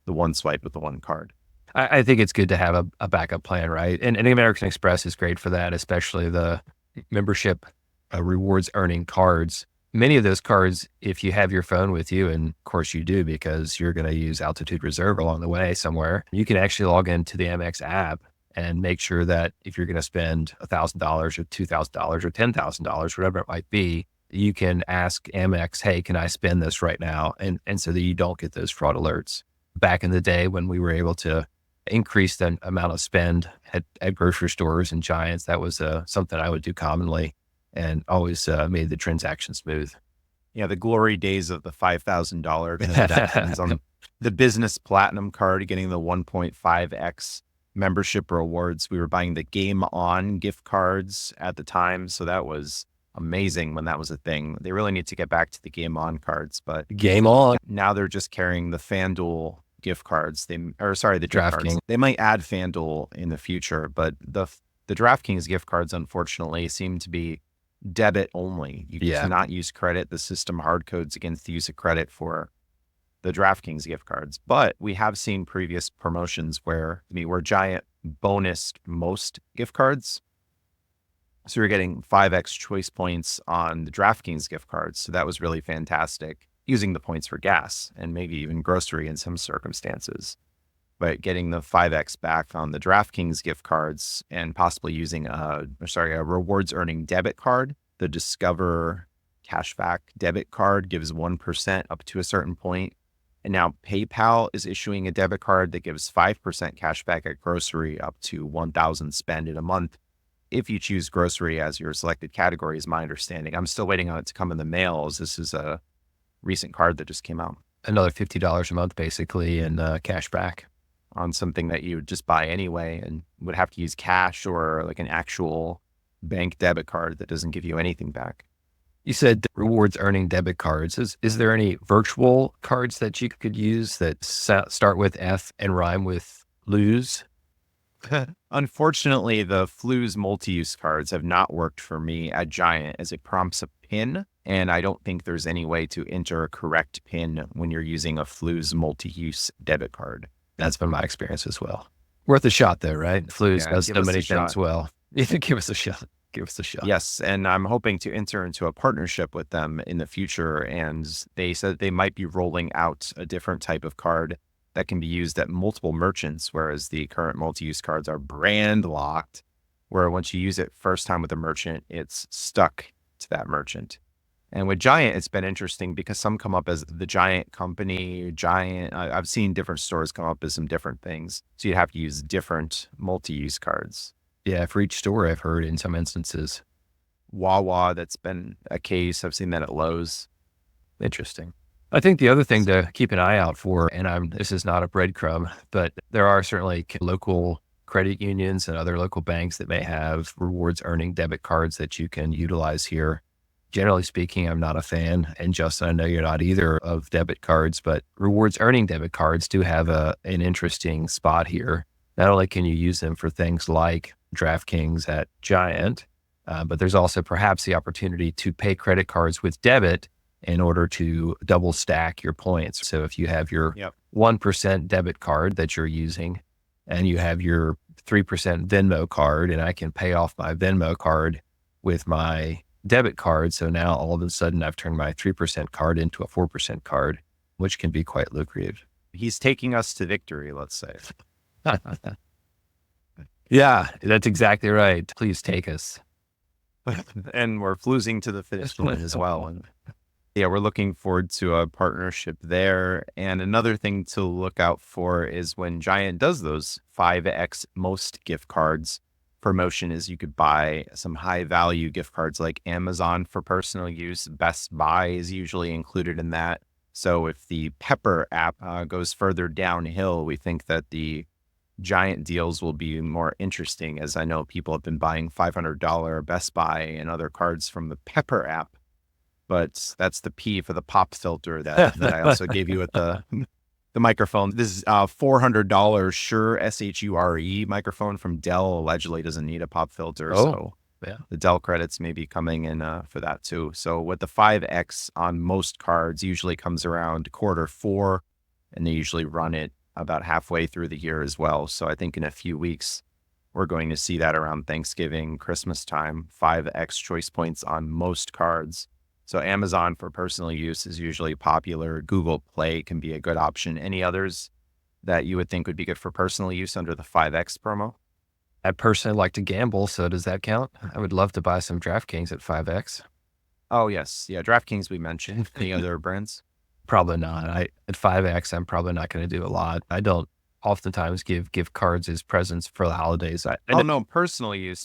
the one swipe with the one card. I think it's good to have a backup plan, right? And American Express is great for that, especially the membership rewards earning cards. Many of those cards, if you have your phone with you, and of course you do because you're going to use Altitude Reserve along the way somewhere, you can actually log into the Amex app and make sure that if you're going to spend $1,000 or $2,000 or $10,000, whatever it might be, you can ask Amex, hey, can I spend this right now? And so that you don't get those fraud alerts. Back in the day when we were able to increase the amount of spend at grocery stores and Giants, that was something I would do commonly and always made the transaction smooth. Yeah, the glory days of the $5,000 transactions on the business platinum card, getting the 1.5x membership rewards. We were buying the Game On gift cards at the time. So that was amazing when that was a thing. They really need to get back to the Game On cards, but Game on. now they're just carrying the FanDuel gift cards. The gift cards. DraftKings. They might add FanDuel in the future, but the DraftKings gift cards, unfortunately, seem to be debit only. You cannot use credit. The system hard codes against the use of credit for the DraftKings gift cards. But we have seen previous promotions where Giant bonused most gift cards. So you're getting 5x choice points on the DraftKings gift cards. So that was really fantastic, using the points for gas and maybe even grocery in some circumstances. But getting the 5x back on the DraftKings gift cards and possibly using a rewards earning debit card. The Discover cashback debit card gives 1% up to a certain point. And now PayPal is issuing a debit card that gives 5% cash back at grocery up to 1,000 spend in a month. If you choose grocery as your selected category, is my understanding. I'm still waiting on it to come in the mail, as this is a recent card that just came out. Another $50 a month, basically, in cash back on something that you would just buy anyway and would have to use cash or like an actual bank debit card that doesn't give you anything back. You said rewards earning debit cards. Is there any virtual cards that you could use that start with F and rhyme with lose? Unfortunately, the Flu's multi-use cards have not worked for me at Giant, as it prompts a PIN, and I don't think there's any way to enter a correct PIN when you're using a Flu's multi-use debit card. That's been my experience as well. Worth a shot though, right? Flu's does so many things well. Give us a shot. Give us a shot. Yes, and I'm hoping to enter into a partnership with them in the future, and they said they might be rolling out a different type of card that can be used at multiple merchants, whereas the current multi-use cards are brand locked, where once you use it first time with a merchant, it's stuck to that merchant. And with Giant, it's been interesting because some come up as the Giant company, Giant. I've seen different stores come up as some different things. So you'd have to use different multi-use cards. Yeah, for each store, I've heard in some instances. Wawa, that's been a case. I've seen that at Lowe's. Interesting. I think the other thing to keep an eye out for, and this is not a breadcrumb, but there are certainly local credit unions and other local banks that may have rewards earning debit cards that you can utilize here. Generally speaking, I'm not a fan, and Justin, I know you're not either, of debit cards, but rewards earning debit cards do have an interesting spot here. Not only can you use them for things like DraftKings at Giant, but there's also perhaps the opportunity to pay credit cards with debit in order to double stack your points. So if you have your 1% debit card that you're using and you have your 3% Venmo card, and I can pay off my Venmo card with my debit card. So now all of a sudden I've turned my 3% card into a 4% card, which can be quite lucrative. He's taking us to victory, let's say. Yeah, that's exactly right. Please take us. And we're losing to the finish line as well. And yeah, we're looking forward to a partnership there. And another thing to look out for is when Giant does those 5x most gift cards, promotion is you could buy some high value gift cards like Amazon for personal use. Best Buy is usually included in that. So if the Pepper app goes further downhill, we think that the giant deals will be more interesting, as I know people have been buying $500 Best Buy and other cards from the Pepper app. But that's the P for the pop filter that I also gave you with the microphone. This is $400 Shure SHURE microphone from Dell. Allegedly doesn't need a pop filter. Oh, So yeah. the Dell credits may be coming in for that too. So with the 5X on most cards usually comes around Q4, and they usually run it about halfway through the year as well. So I think in a few weeks, we're going to see that around Thanksgiving, Christmas time, 5X choice points on most cards. So Amazon for personal use is usually popular. Google Play can be a good option. Any others that you would think would be good for personal use under the 5X promo? I personally like to gamble, so does that count? I would love to buy some DraftKings at 5X. Oh, yes. Yeah, DraftKings we mentioned. Any other brands? Probably not. At 5X, I'm probably not going to do a lot. I don't oftentimes give gift cards as presents for the holidays. Oh, no, personal use.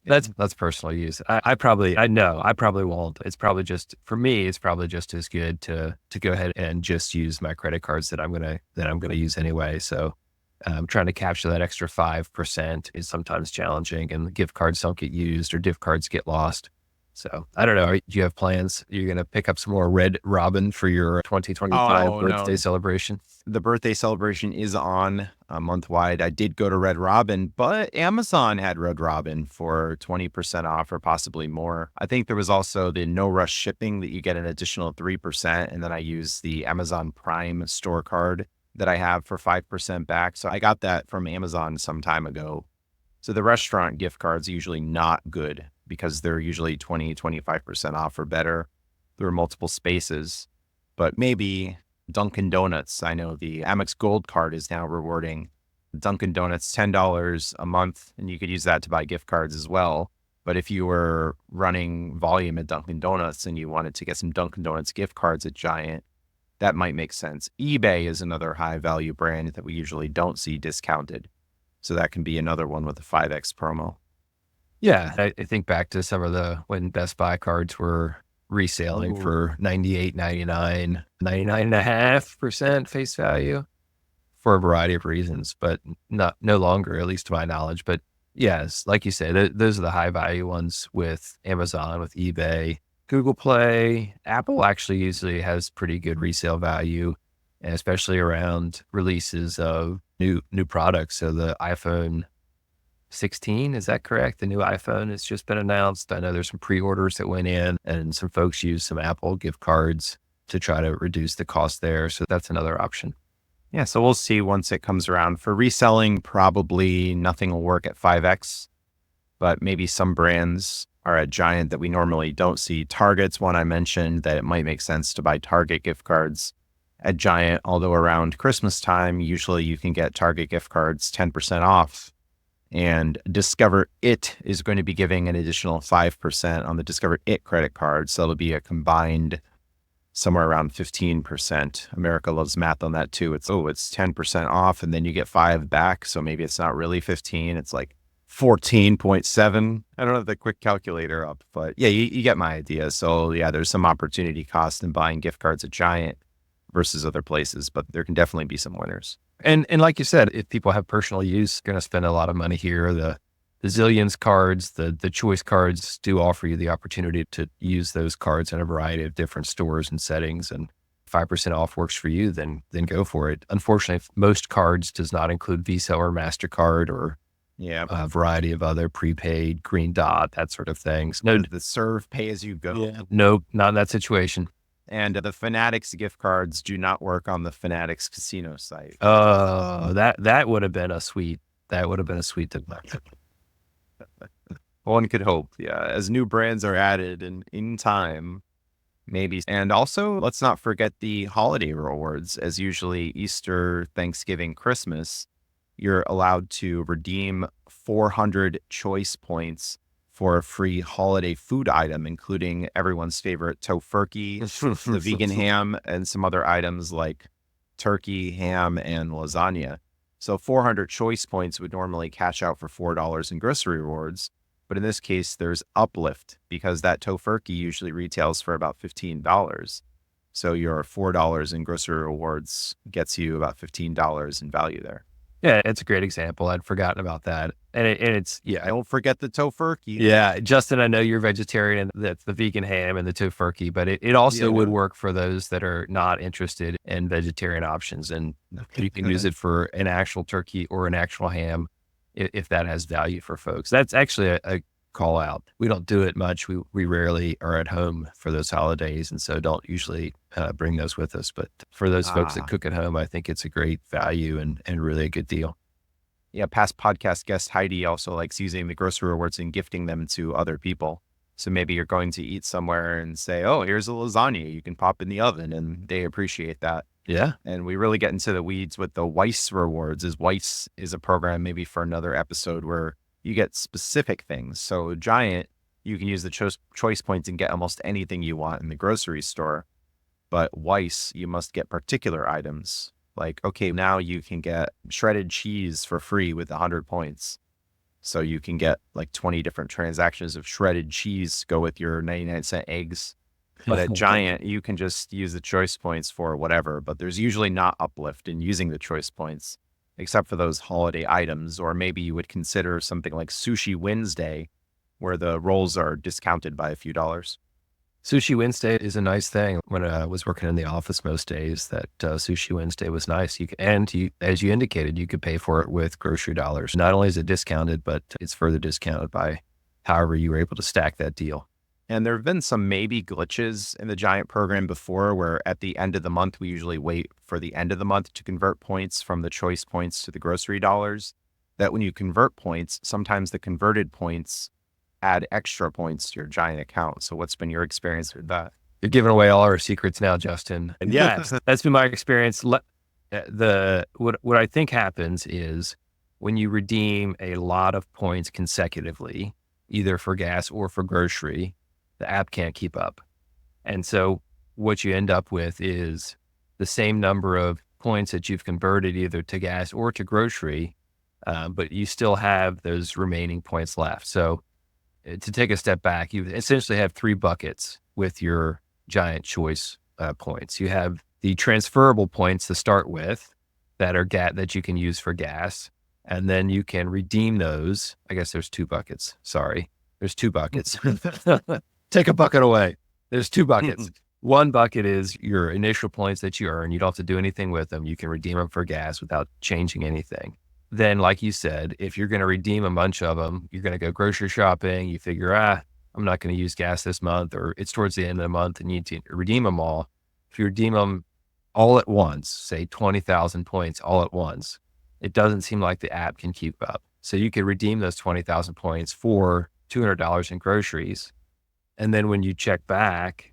That's personal use. I probably won't. It's probably just, for me, it's probably just as good to go ahead and just use my credit cards that I'm gonna use anyway. So trying to capture that extra 5% is sometimes challenging, and the gift cards don't get used or gift cards get lost. So I don't know. Do you have plans? You're going to pick up some more Red Robin for your 2025 birthday celebration? The birthday celebration is on month wide. I did go to Red Robin, but Amazon had Red Robin for 20% off or possibly more. I think there was also the no rush shipping that you get an additional 3%. And then I use the Amazon Prime store card that I have for 5% back. So I got that from Amazon some time ago. So the restaurant gift cards are usually not good because they're usually 25% off or better. There are multiple spaces, but maybe Dunkin' Donuts. I know the Amex Gold card is now rewarding Dunkin' Donuts $10 a month, and you could use that to buy gift cards as well. But if you were running volume at Dunkin' Donuts and you wanted to get some Dunkin' Donuts gift cards at Giant, that might make sense. eBay is another high value brand that we usually don't see discounted. So that can be another one with a 5X promo. Yeah, I think back to some of when Best Buy cards were reselling for $98, $99, 99.5% face value for a variety of reasons, but no longer, at least to my knowledge. But yes, like you say, those are the high value ones with Amazon, with eBay, Google Play. Apple actually usually has pretty good resale value, and especially around releases of new products. So the iPhone 16, is that correct? The new iPhone has just been announced. I know there's some pre-orders that went in, and some folks use some Apple gift cards to try to reduce the cost there. So that's another option. Yeah, so we'll see once it comes around. For reselling, probably nothing will work at 5X, but maybe some brands are at Giant that we normally don't see. Target's one I mentioned that it might make sense to buy Target gift cards at Giant, although around Christmas time, usually you can get Target gift cards 10% off. And Discover It is going to be giving an additional 5% on the Discover It credit card. So it'll be a combined somewhere around 15%. America loves math on that too. It's 10% off and then you get 5 back. So maybe it's not really 15. It's like 14.7. I don't have the quick calculator up, but yeah, you get my idea. So yeah, there's some opportunity cost in buying gift cards at Giant versus other places, but there can definitely be some winners. And like you said, if people have personal use, going to spend a lot of money here. The Zillions cards, the choice cards do offer you the opportunity to use those cards in a variety of different stores and settings. And 5% off works for you, then go for it. Unfortunately, most cards does not include Visa or MasterCard or a variety of other prepaid, Green Dot, that sort of things. No, the serve pay as you go. Yeah. No, not in that situation. And the Fanatics gift cards do not work on the Fanatics casino site. Oh, that would have been a sweet. That would have been a sweet to One could hope, yeah. As new brands are added in time, maybe. And also, let's not forget the holiday rewards. As usually Easter, Thanksgiving, Christmas, you're allowed to redeem 400 choice points for a free holiday food item, including everyone's favorite tofurkey, the vegan ham, and some other items like turkey, ham, and lasagna. So 400 choice points would normally cash out for $4 in grocery rewards. But in this case, there's uplift because that tofurkey usually retails for about $15. So your $4 in grocery rewards gets you about $15 in value there. Yeah, it's a great example. I'd forgotten about that. And it's, Yeah, don't forget the tofurkey. yeah, Justin, I know you're vegetarian and that's the vegan ham and the tofurkey, but it also would work for those that are not interested in vegetarian options. And you can use it for an actual turkey or an actual ham if that has value for folks. That's actually a call out. We don't do it much. We rarely are at home for those holidays, and so don't usually bring those with us. But for those folks that cook at home, I think it's a great value and really a good deal. Yeah, past podcast guest Heidi also likes using the grocery rewards and gifting them to other people. So maybe you're going to eat somewhere and say, oh, here's a lasagna you can pop in the oven, and they appreciate that. Yeah. And we really get into the weeds with the Weiss rewards. Weiss is a program maybe for another episode where you get specific things. So Giant, you can use the choice points and get almost anything you want in the grocery store. But Weiss, you must get particular items. Like, okay, now you can get shredded cheese for free with 100 points. So you can get like 20 different transactions of shredded cheese go with your 99-cent eggs. But at Giant, you can just use the choice points for whatever. But there's usually not uplift in using the choice points, except for those holiday items. Or maybe you would consider something like Sushi Wednesday, where the rolls are discounted by a few dollars. Sushi Wednesday is a nice thing. When I was working in the office most days, that Sushi Wednesday was nice. As you indicated, you could pay for it with grocery dollars. Not only is it discounted, but it's further discounted by however you were able to stack that deal. And there have been some maybe glitches in the Giant program before where at the end of the month, we usually wait for the end of the month to convert points from the choice points to the grocery dollars. That when you convert points, sometimes the converted points add extra points to your Giant account. So what's been your experience with that? You're giving away all our secrets now, Justin. And yeah, that's been my experience. What I think happens is when you redeem a lot of points consecutively, either for gas or for grocery, the app can't keep up. And so what you end up with is the same number of points that you've converted either to gas or to grocery, but you still have those remaining points left. So to take a step back, you essentially have 3 buckets with your Giant choice points. You have the transferable points to start with that are that you can use for gas, and then you can redeem those. I guess there's 2 buckets. Sorry, there's 2 buckets. Take a bucket away. There's 2 buckets. One bucket is your initial points that you earn. You don't have to do anything with them. You can redeem them for gas without changing anything. Then, like you said, if you're going to redeem a bunch of them, you're going to go grocery shopping. You figure, I'm not going to use gas this month, or it's towards the end of the month and you need to redeem them all. If you redeem them all at once, say 20,000 points all at once, it doesn't seem like the app can keep up. So you could redeem those 20,000 points for $200 in groceries. And then when you check back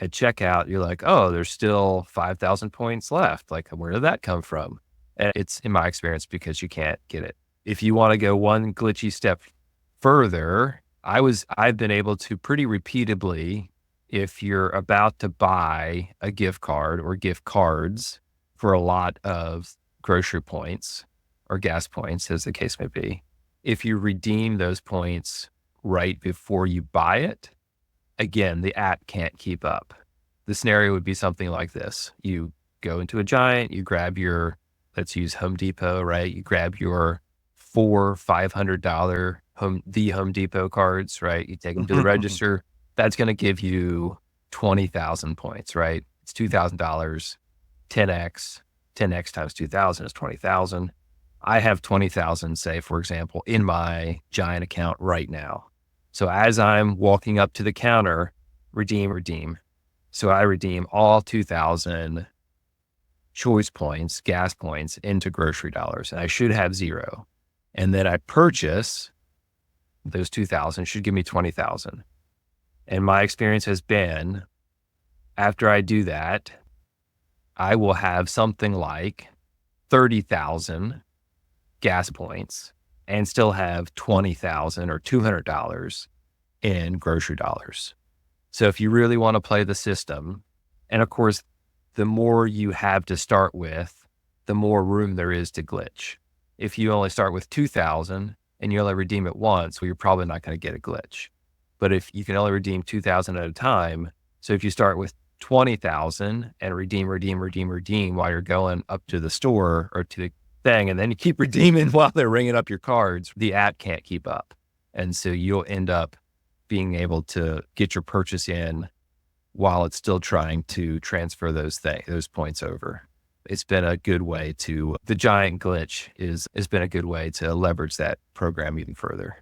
at checkout, you're like, oh, there's still 5,000 points left. Like, where did that come from? And it's, in my experience, because you can't get it. If you want to go one glitchy step further, I've been able to pretty repeatably, if you're about to buy a gift card or gift cards for a lot of grocery points or gas points, as the case may be, if you redeem those points right before you buy it, again, the app can't keep up. The scenario would be something like this. You go into a Giant, you grab your, let's use Home Depot, right? You grab your $400, $500 Home Depot cards, right? You take them to the register. That's going to give you 20,000 points, right? It's $2,000, 10x times 2,000 is 20,000. I have 20,000, say, for example, in my Giant account right now. So as I'm walking up to the counter, redeem. So I redeem all 2,000 choice points, gas points into grocery dollars, and I should have 0. And then I purchase those 2,000 should give me 20,000. And my experience has been, after I do that, I will have something like 30,000 gas points and still have 20,000 or $200 in grocery dollars. So if you really want to play the system, and of course, the more you have to start with, the more room there is to glitch. If you only start with 2,000 and you only redeem it once, well, you're probably not going to get a glitch. But if you can only redeem 2,000 at a time, so if you start with 20,000 and redeem while you're going up to the store or to the thing, and then you keep redeeming while they're ringing up your cards, the app can't keep up. And so you'll end up being able to get your purchase in while it's still trying to transfer those points over. It's been a good way the giant glitch has been a good way to leverage that program even further.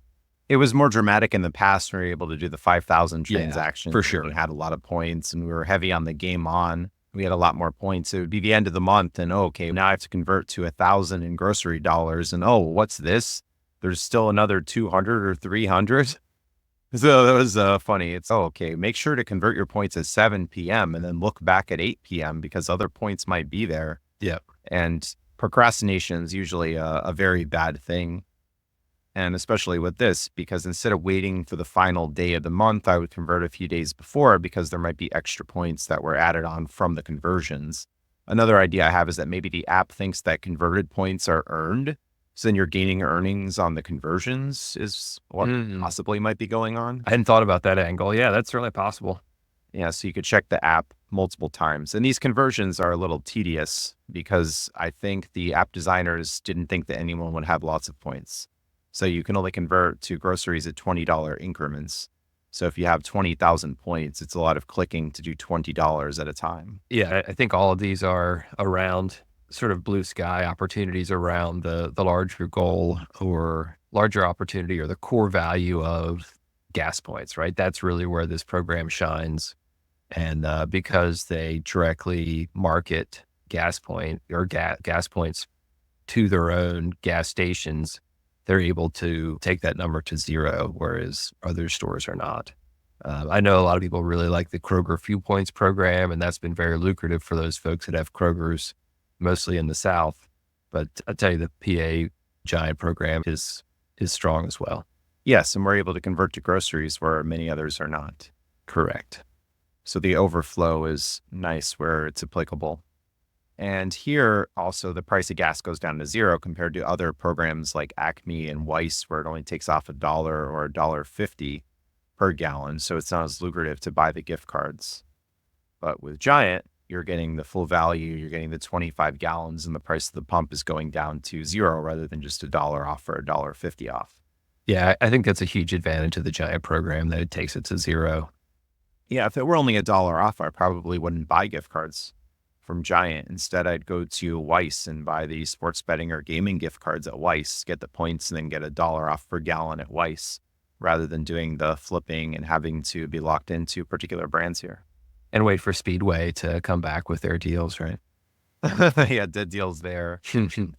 It was more dramatic in the past when we were able to do the 5,000 transactions. For sure. We had a lot of points and we were heavy on the game on. We had a lot more points. It would be the end of the month and, okay, now I have to convert to 1,000 in grocery dollars. And, what's this? There's still another 200 or 300. So that was funny. It's, okay, make sure to convert your points at 7 p.m. and then look back at 8 p.m. because other points might be there. Yeah. And procrastination is usually a very bad thing. And especially with this, because instead of waiting for the final day of the month, I would convert a few days before because there might be extra points that were added on from the conversions. Another idea I have is that maybe the app thinks that converted points are earned. So then you're gaining earnings on the conversions is what possibly might be going on. I hadn't thought about that angle. Yeah, that's certainly possible. Yeah, so you could check the app multiple times. And these conversions are a little tedious because I think the app designers didn't think that anyone would have lots of points. So you can only convert to groceries at $20 increments. So if you have 20,000 points, it's a lot of clicking to do $20 at a time. Yeah, I think all of these are around sort of blue sky opportunities around the larger goal or larger opportunity or the core value of gas points, right? That's really where this program shines. And because they directly market gas points to their own gas stations, they're able to take that number to zero, whereas other stores are not. I know a lot of people really like the Kroger Fuel Points program, and that's been very lucrative for those folks that have Krogers, mostly in the South. But I tell you, the PA Giant program is strong as well. Yes, and we're able to convert to groceries where many others are not. Correct. So the overflow is nice where it's applicable. And here also the price of gas goes down to zero compared to other programs like Acme and Weiss, where it only takes off $1 or $1.50 per gallon. So it's not as lucrative to buy the gift cards. But with Giant, you're getting the full value. You're getting the 25 gallons and the price of the pump is going down to zero rather than just $1 off or $1.50 off. Yeah, I think that's a huge advantage of the Giant program that it takes it to zero. Yeah, if it were only $1 off, I probably wouldn't buy gift cards from Giant. Instead, I'd go to Weiss and buy the sports betting or gaming gift cards at Weiss, get the points, and then get $1 off per gallon at Weiss, rather than doing the flipping and having to be locked into particular brands here. And wait for Speedway to come back with their deals, right? Yeah, dead deals there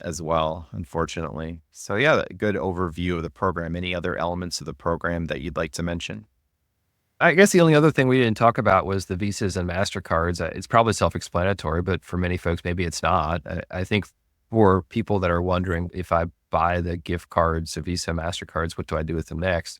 as well, unfortunately. So yeah, good overview of the program. Any other elements of the program that you'd like to mention? I guess the only other thing we didn't talk about was the Visas and MasterCards. It's probably self-explanatory, but for many folks, maybe it's not. I think for people that are wondering, if I buy the gift cards, the Visa, MasterCards, what do I do with them next?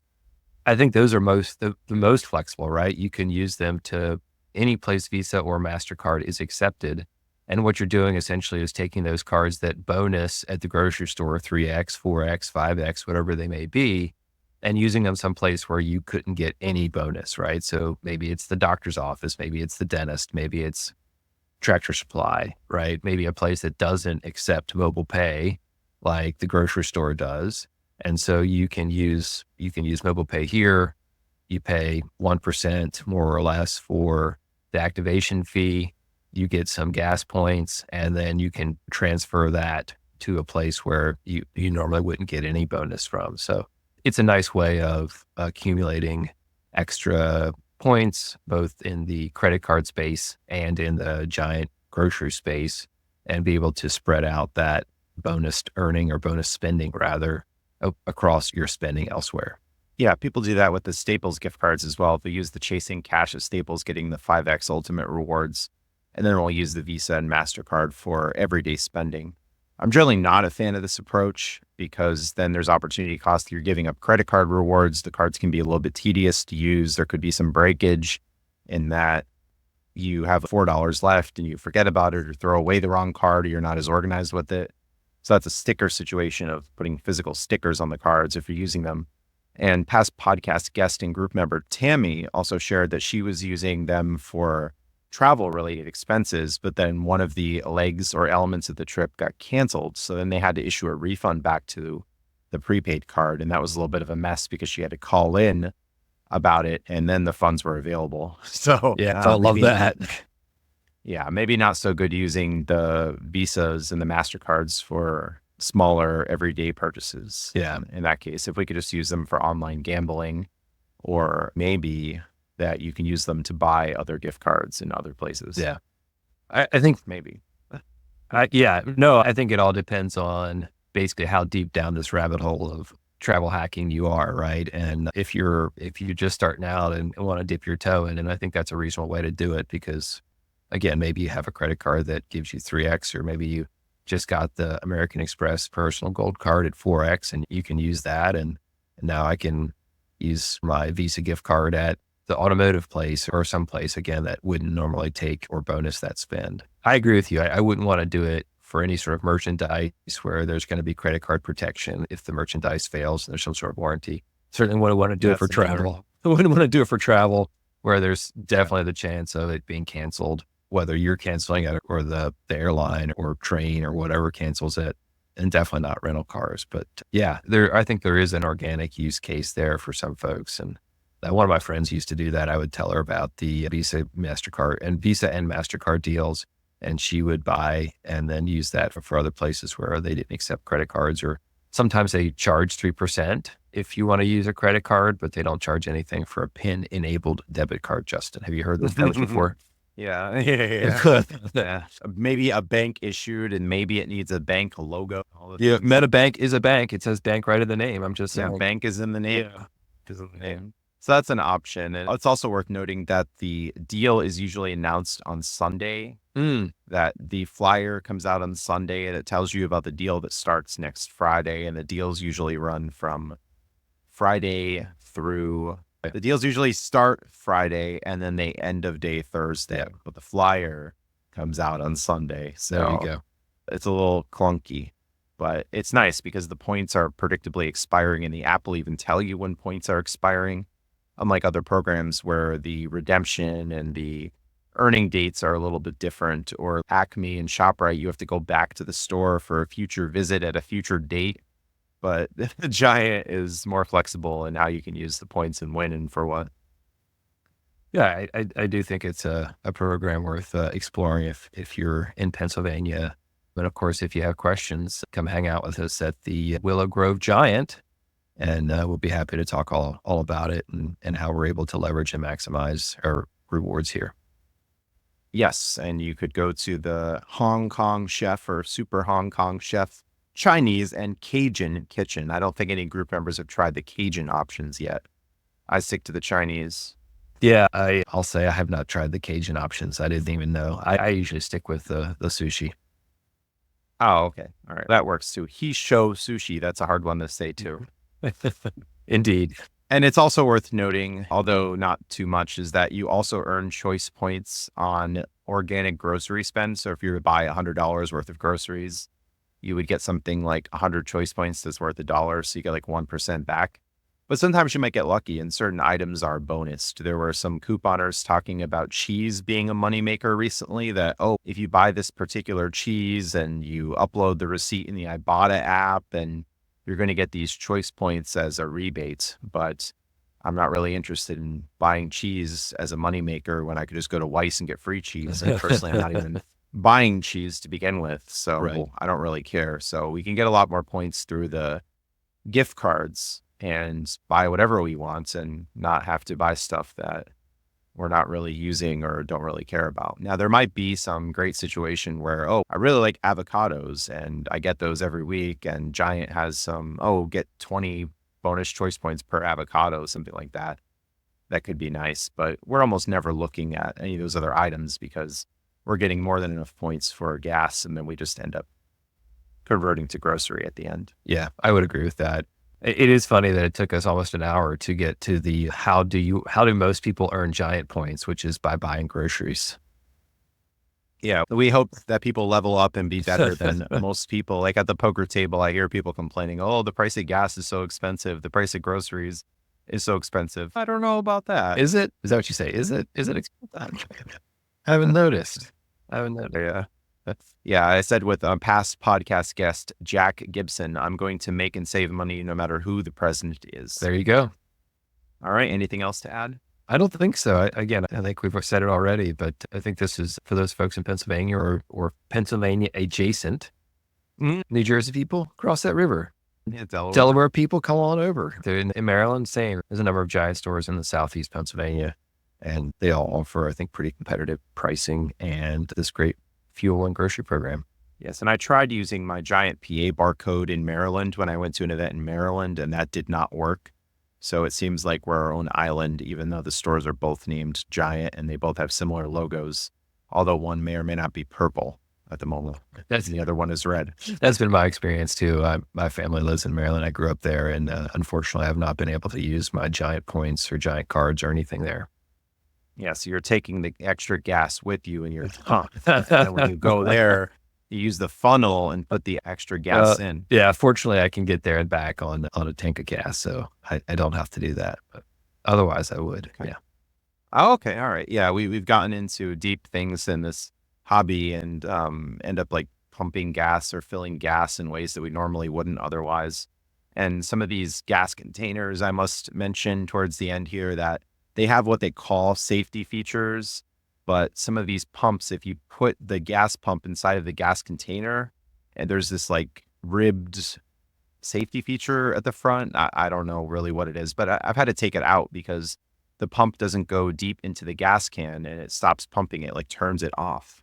I think those are the most flexible, right? You can use them to any place Visa or MasterCard is accepted. And what you're doing essentially is taking those cards that bonus at the grocery store, 3X, 4X, 5X, whatever they may be, and using them someplace where you couldn't get any bonus, right? So maybe it's the doctor's office, maybe it's the dentist, maybe it's Tractor Supply, right? Maybe a place that doesn't accept mobile pay like the grocery store does. And so you can use mobile pay here. You pay 1% more or less for the activation fee. You get some gas points, and then you can transfer that to a place where you normally wouldn't get any bonus from. So it's a nice way of accumulating extra points, both in the credit card space and in the Giant grocery space, and be able to spread out that bonus earning or bonus spending rather across your spending elsewhere. Yeah, people do that with the Staples gift cards as well. They use the chasing cash at Staples, getting the 5X ultimate rewards, and then we'll use the Visa and MasterCard for everyday spending. I'm generally not a fan of this approach because then there's opportunity cost. You're giving up credit card rewards. The cards can be a little bit tedious to use. There could be some breakage in that you have $4 left and you forget about it or throw away the wrong card or you're not as organized with it. So that's a sticker situation of putting physical stickers on the cards if you're using them. And past podcast guest and group member Tammy also shared that she was using them for travel related expenses, but then one of the legs or elements of the trip got canceled. So then they had to issue a refund back to the prepaid card. And that was a little bit of a mess because she had to call in about it and then the funds were available. So Yeah, I love that. Yeah, maybe not so good using the Visas and the MasterCards for smaller everyday purchases. Yeah. In that case, if we could just use them for online gambling, or maybe that you can use them to buy other gift cards in other places. Yeah. I think Maybe. I think it all depends on basically how deep down this rabbit hole of travel hacking you are, right? And if you're just starting out and want to dip your toe in, and I think that's a reasonable way to do it because, again, maybe you have a credit card that gives you 3x, or maybe you just got the American Express personal gold card at 4x, and you can use that. And now I can use my Visa gift card at the automotive place or someplace, again, that wouldn't normally take or bonus that spend. I agree with you. I wouldn't want to do it for any sort of merchandise where there's going to be credit card protection if the merchandise fails and there's some sort of warranty. Certainly wouldn't want to do it for travel. I wouldn't want to do it for travel where there's definitely the chance of it being canceled, whether you're canceling it or the airline or train or whatever cancels it, and definitely not rental cars. But yeah, I think there is an organic use case there for some folks. And one of my friends used to do that. I would tell her about the Visa and MasterCard deals, and she would buy and then use that for other places where they didn't accept credit cards, or sometimes they charge 3% if you want to use a credit card, but they don't charge anything for a PIN-enabled debit card. Justin, have you heard this before? Yeah. Yeah. Maybe a bank issued, and maybe it needs a bank logo. Yeah, MetaBank is a bank. It says bank right in the name. I'm just saying. Yeah, bank is in the name. Yeah. So that's an option. And it's also worth noting that the deal is usually announced on Sunday, that the flyer comes out on Sunday and it tells you about the deal that starts next Friday. And the deals usually run from Friday through, the deals usually start Friday and then they end of day Thursday, but the flyer comes out on Sunday. So there you go. It's a little clunky, but it's nice because the points are predictably expiring, and the app will even tell you when points are expiring. Unlike other programs where the redemption and the earning dates are a little bit different, or Acme and ShopRite, you have to go back to the store for a future visit at a future date. But the Giant is more flexible in how you can use the points and when and for what. Yeah, I do think it's a program worth exploring if you're in Pennsylvania. But of course, if you have questions, come hang out with us at the Willow Grove Giant. And we'll be happy to talk all about it and how we're able to leverage and maximize our rewards here. Yes, and you could go to the Hong Kong Chef or Super Hong Kong Chef Chinese and Cajun Kitchen. I don't think any group members have tried the Cajun options yet. I stick to the Chinese. Yeah, I'll say I have not tried the Cajun options. I didn't even know. I usually stick with the sushi. Oh, okay. All right. That works too. Hisho Sushi. That's a hard one to say too. Indeed. And it's also worth noting, although not too much, is that you also earn choice points on organic grocery spend. So if you were to buy $100 worth of groceries, you would get something like 100 choice points that's worth $1. So you get like 1% back. But sometimes you might get lucky and certain items are bonused. There were some couponers talking about cheese being a moneymaker recently, that, if you buy this particular cheese and you upload the receipt in the Ibotta app, and you're going to get these choice points as a rebate. But I'm not really interested in buying cheese as a moneymaker when I could just go to Weiss and get free cheese. And personally, I'm not even buying cheese to begin with. So I don't really care. So we can get a lot more points through the gift cards and buy whatever we want and not have to buy stuff that we're not really using or don't really care about. Now, there might be some great situation where, I really like avocados and I get those every week, and Giant has some, get 20 bonus choice points per avocado, something like that. That could be nice, but we're almost never looking at any of those other items because we're getting more than enough points for gas, and then we just end up converting to grocery at the end. Yeah, I would agree with that. It is funny that it took us almost an hour to get to the how do most people earn Giant points, which is by buying groceries. Yeah, we hope that people level up and be better than most people. Like at the poker table, I hear people complaining, the price of gas is so expensive. The price of groceries is so expensive. I don't know about that. Is it? Is that what you say? Is it expensive? I haven't noticed. Yeah. Yeah, I said with a past podcast guest, Jack Gibson, I'm going to make and save money no matter who the president is. There you go. All right. Anything else to add? I don't think so. I think we've said it already, but I think this is for those folks in Pennsylvania or Pennsylvania adjacent. New Jersey people, cross that river. Yeah, Delaware. Delaware people, come on over. They're in Maryland, same. There's a number of Giant stores in the Southeast Pennsylvania, and they all offer, I think, pretty competitive pricing and this great fuel and grocery program. Yes, and I tried using my Giant PA barcode in Maryland when I went to an event in Maryland, and that did not work. So it seems like we're our own island, even though the stores are both named Giant and they both have similar logos, although one may or may not be purple at the moment. And the other one is red. That's been my experience too. My family lives in Maryland. I grew up there, and unfortunately, I have not been able to use my Giant points or Giant cards or anything there. Yeah, so you're taking the extra gas with you in your pump. And when you go there, you use the funnel and put the extra gas in. Yeah, fortunately, I can get there and back on a tank of gas, so I don't have to do that. But otherwise, I would. Okay. Yeah. Oh, okay. All right. Yeah, we've gotten into deep things in this hobby and end up like pumping gas or filling gas in ways that we normally wouldn't otherwise. And some of these gas containers, I must mention towards the end here that they have what they call safety features. But some of these pumps, if you put the gas pump inside of the gas container and there's this like ribbed safety feature at the front, I don't know really what it is, but I've had to take it out because the pump doesn't go deep into the gas can and it stops pumping it, like turns it off.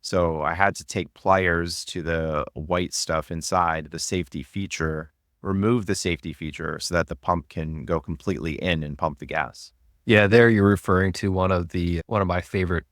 So I had to take pliers to the white stuff inside the safety feature, remove the safety feature so that the pump can go completely in and pump the gas. Yeah, there you're referring to one of my favorite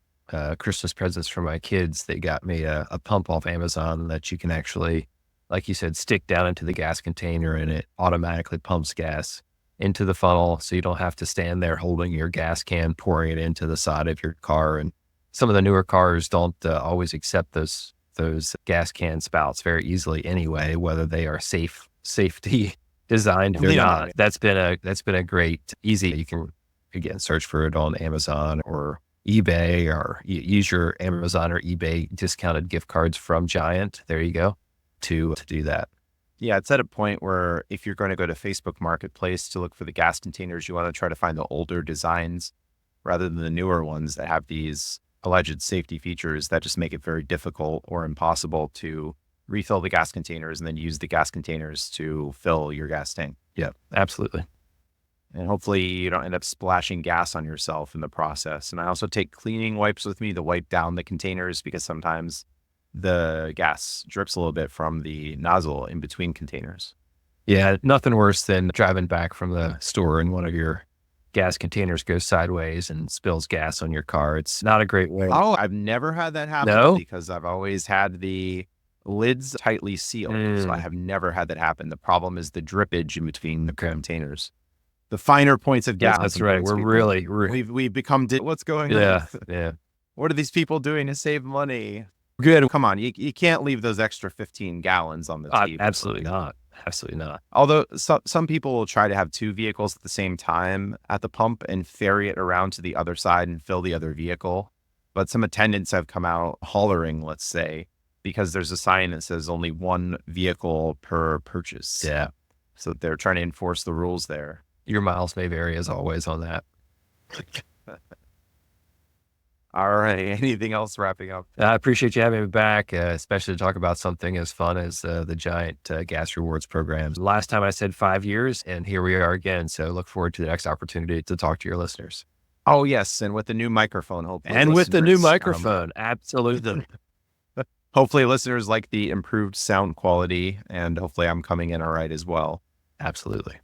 Christmas presents for my kids. They got me a pump off Amazon that you can actually, like you said, stick down into the gas container and it automatically pumps gas into the funnel. So you don't have to stand there holding your gas can, pouring it into the side of your car. And some of the newer cars don't always accept those gas can spouts very easily anyway, whether they are safety designed or not. That's been a great, easy. You can, again, search for it on Amazon or eBay, or use your Amazon or eBay discounted gift cards from Giant. There you go, to do that. Yeah, it's at a point where if you're going to go to Facebook Marketplace to look for the gas containers, you want to try to find the older designs rather than the newer ones that have these alleged safety features that just make it very difficult or impossible to refill the gas containers and then use the gas containers to fill your gas tank. Yeah, absolutely. And hopefully you don't end up splashing gas on yourself in the process. And I also take cleaning wipes with me to wipe down the containers because sometimes the gas drips a little bit from the nozzle in between containers. Yeah, nothing worse than driving back from the store and one of your gas containers goes sideways and spills gas on your car. It's not a great way. Oh, I've never had that happen. No? Because I've always had the lids tightly sealed. So I have never had that happen. The problem is the drippage in between the containers. The finer points of gas. That's right. We've become, what's going on? Yeah. What are these people doing to save money? Good. Come on. You can't leave those extra 15 gallons on the table. Absolutely not. Absolutely not. Although some people will try to have two vehicles at the same time at the pump and ferry it around to the other side and fill the other vehicle. But some attendants have come out hollering, let's say, because there's a sign that says only one vehicle per purchase. Yeah. So they're trying to enforce the rules there. Your miles may vary as always on that. All right. Anything else wrapping up? I appreciate you having me back, especially to talk about something as fun as the Giant gas rewards programs. Last time I said 5 years, and here we are again. So look forward to the next opportunity to talk to your listeners. Oh, yes. And with the new microphone, hopefully. And with the new microphone. Absolutely. Hopefully listeners like the improved sound quality, and hopefully I'm coming in all right as well. Absolutely.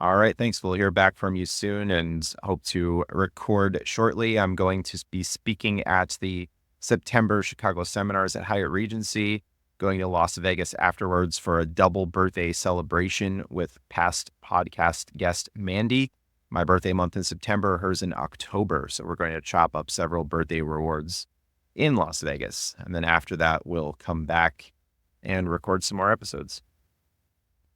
All right. Thanks. We'll hear back from you soon and hope to record shortly. I'm going to be speaking at the September Chicago seminars at Hyatt Regency, going to Las Vegas afterwards for a double birthday celebration with past podcast guest Mandy. My birthday month in September, hers in October. So we're going to chop up several birthday rewards in Las Vegas. And then after that, we'll come back and record some more episodes.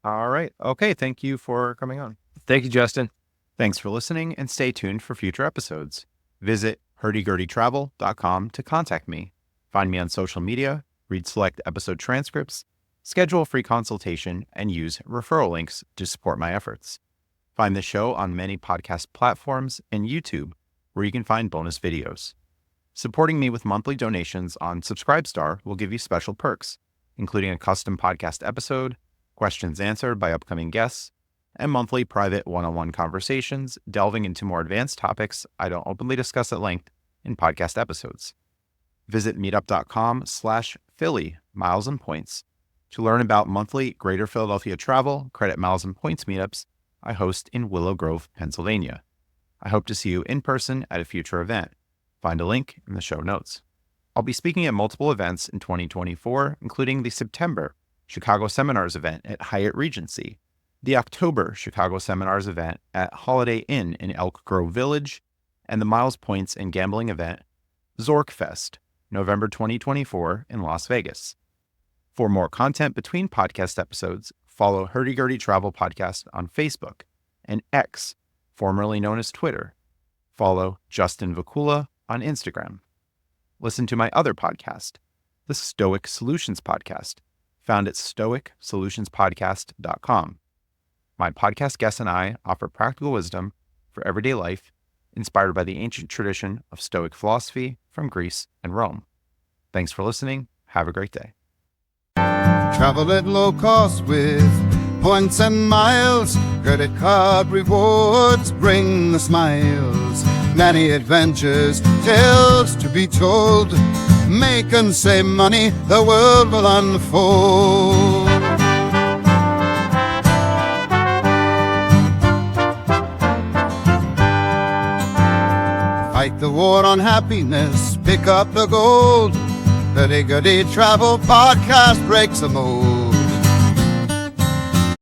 All right. Okay. Thank you for coming on. Thank you, Justin. Thanks for listening and stay tuned for future episodes. Visit hurdygurdytravel.com to contact me. Find me on social media, read select episode transcripts, schedule a free consultation, and use referral links to support my efforts. Find the show on many podcast platforms and YouTube, where you can find bonus videos. Supporting me with monthly donations on Subscribestar will give you special perks, including a custom podcast episode, questions answered by upcoming guests, and monthly private one-on-one conversations delving into more advanced topics I don't openly discuss at length in podcast episodes. Visit meetup.com/Philly miles and points to learn about monthly Greater Philadelphia travel, credit miles and points meetups I host in Willow Grove, Pennsylvania. I hope to see you in person at a future event. Find a link in the show notes. I'll be speaking at multiple events in 2024, including the September Chicago Seminars event at Hyatt Regency, the October Chicago Seminars event at Holiday Inn in Elk Grove Village, and the Miles Points and Gambling event, Zorkfest, November 2024 in Las Vegas. For more content between podcast episodes, follow Hurdy Gurdy Travel Podcast on Facebook and X, formerly known as Twitter. Follow Justin Vakula on Instagram. Listen to my other podcast, the Stoic Solutions Podcast, found at stoicsolutionspodcast.com. My podcast guests and I offer practical wisdom for everyday life, inspired by the ancient tradition of Stoic philosophy from Greece and Rome. Thanks for listening. Have a great day. Travel at low cost with points and miles. Credit card rewards bring the smiles. Many adventures, tales to be told. Make and save money, the world will unfold. Fight the war on happiness, pick up the gold. The Gurdy Travel Podcast breaks the mold.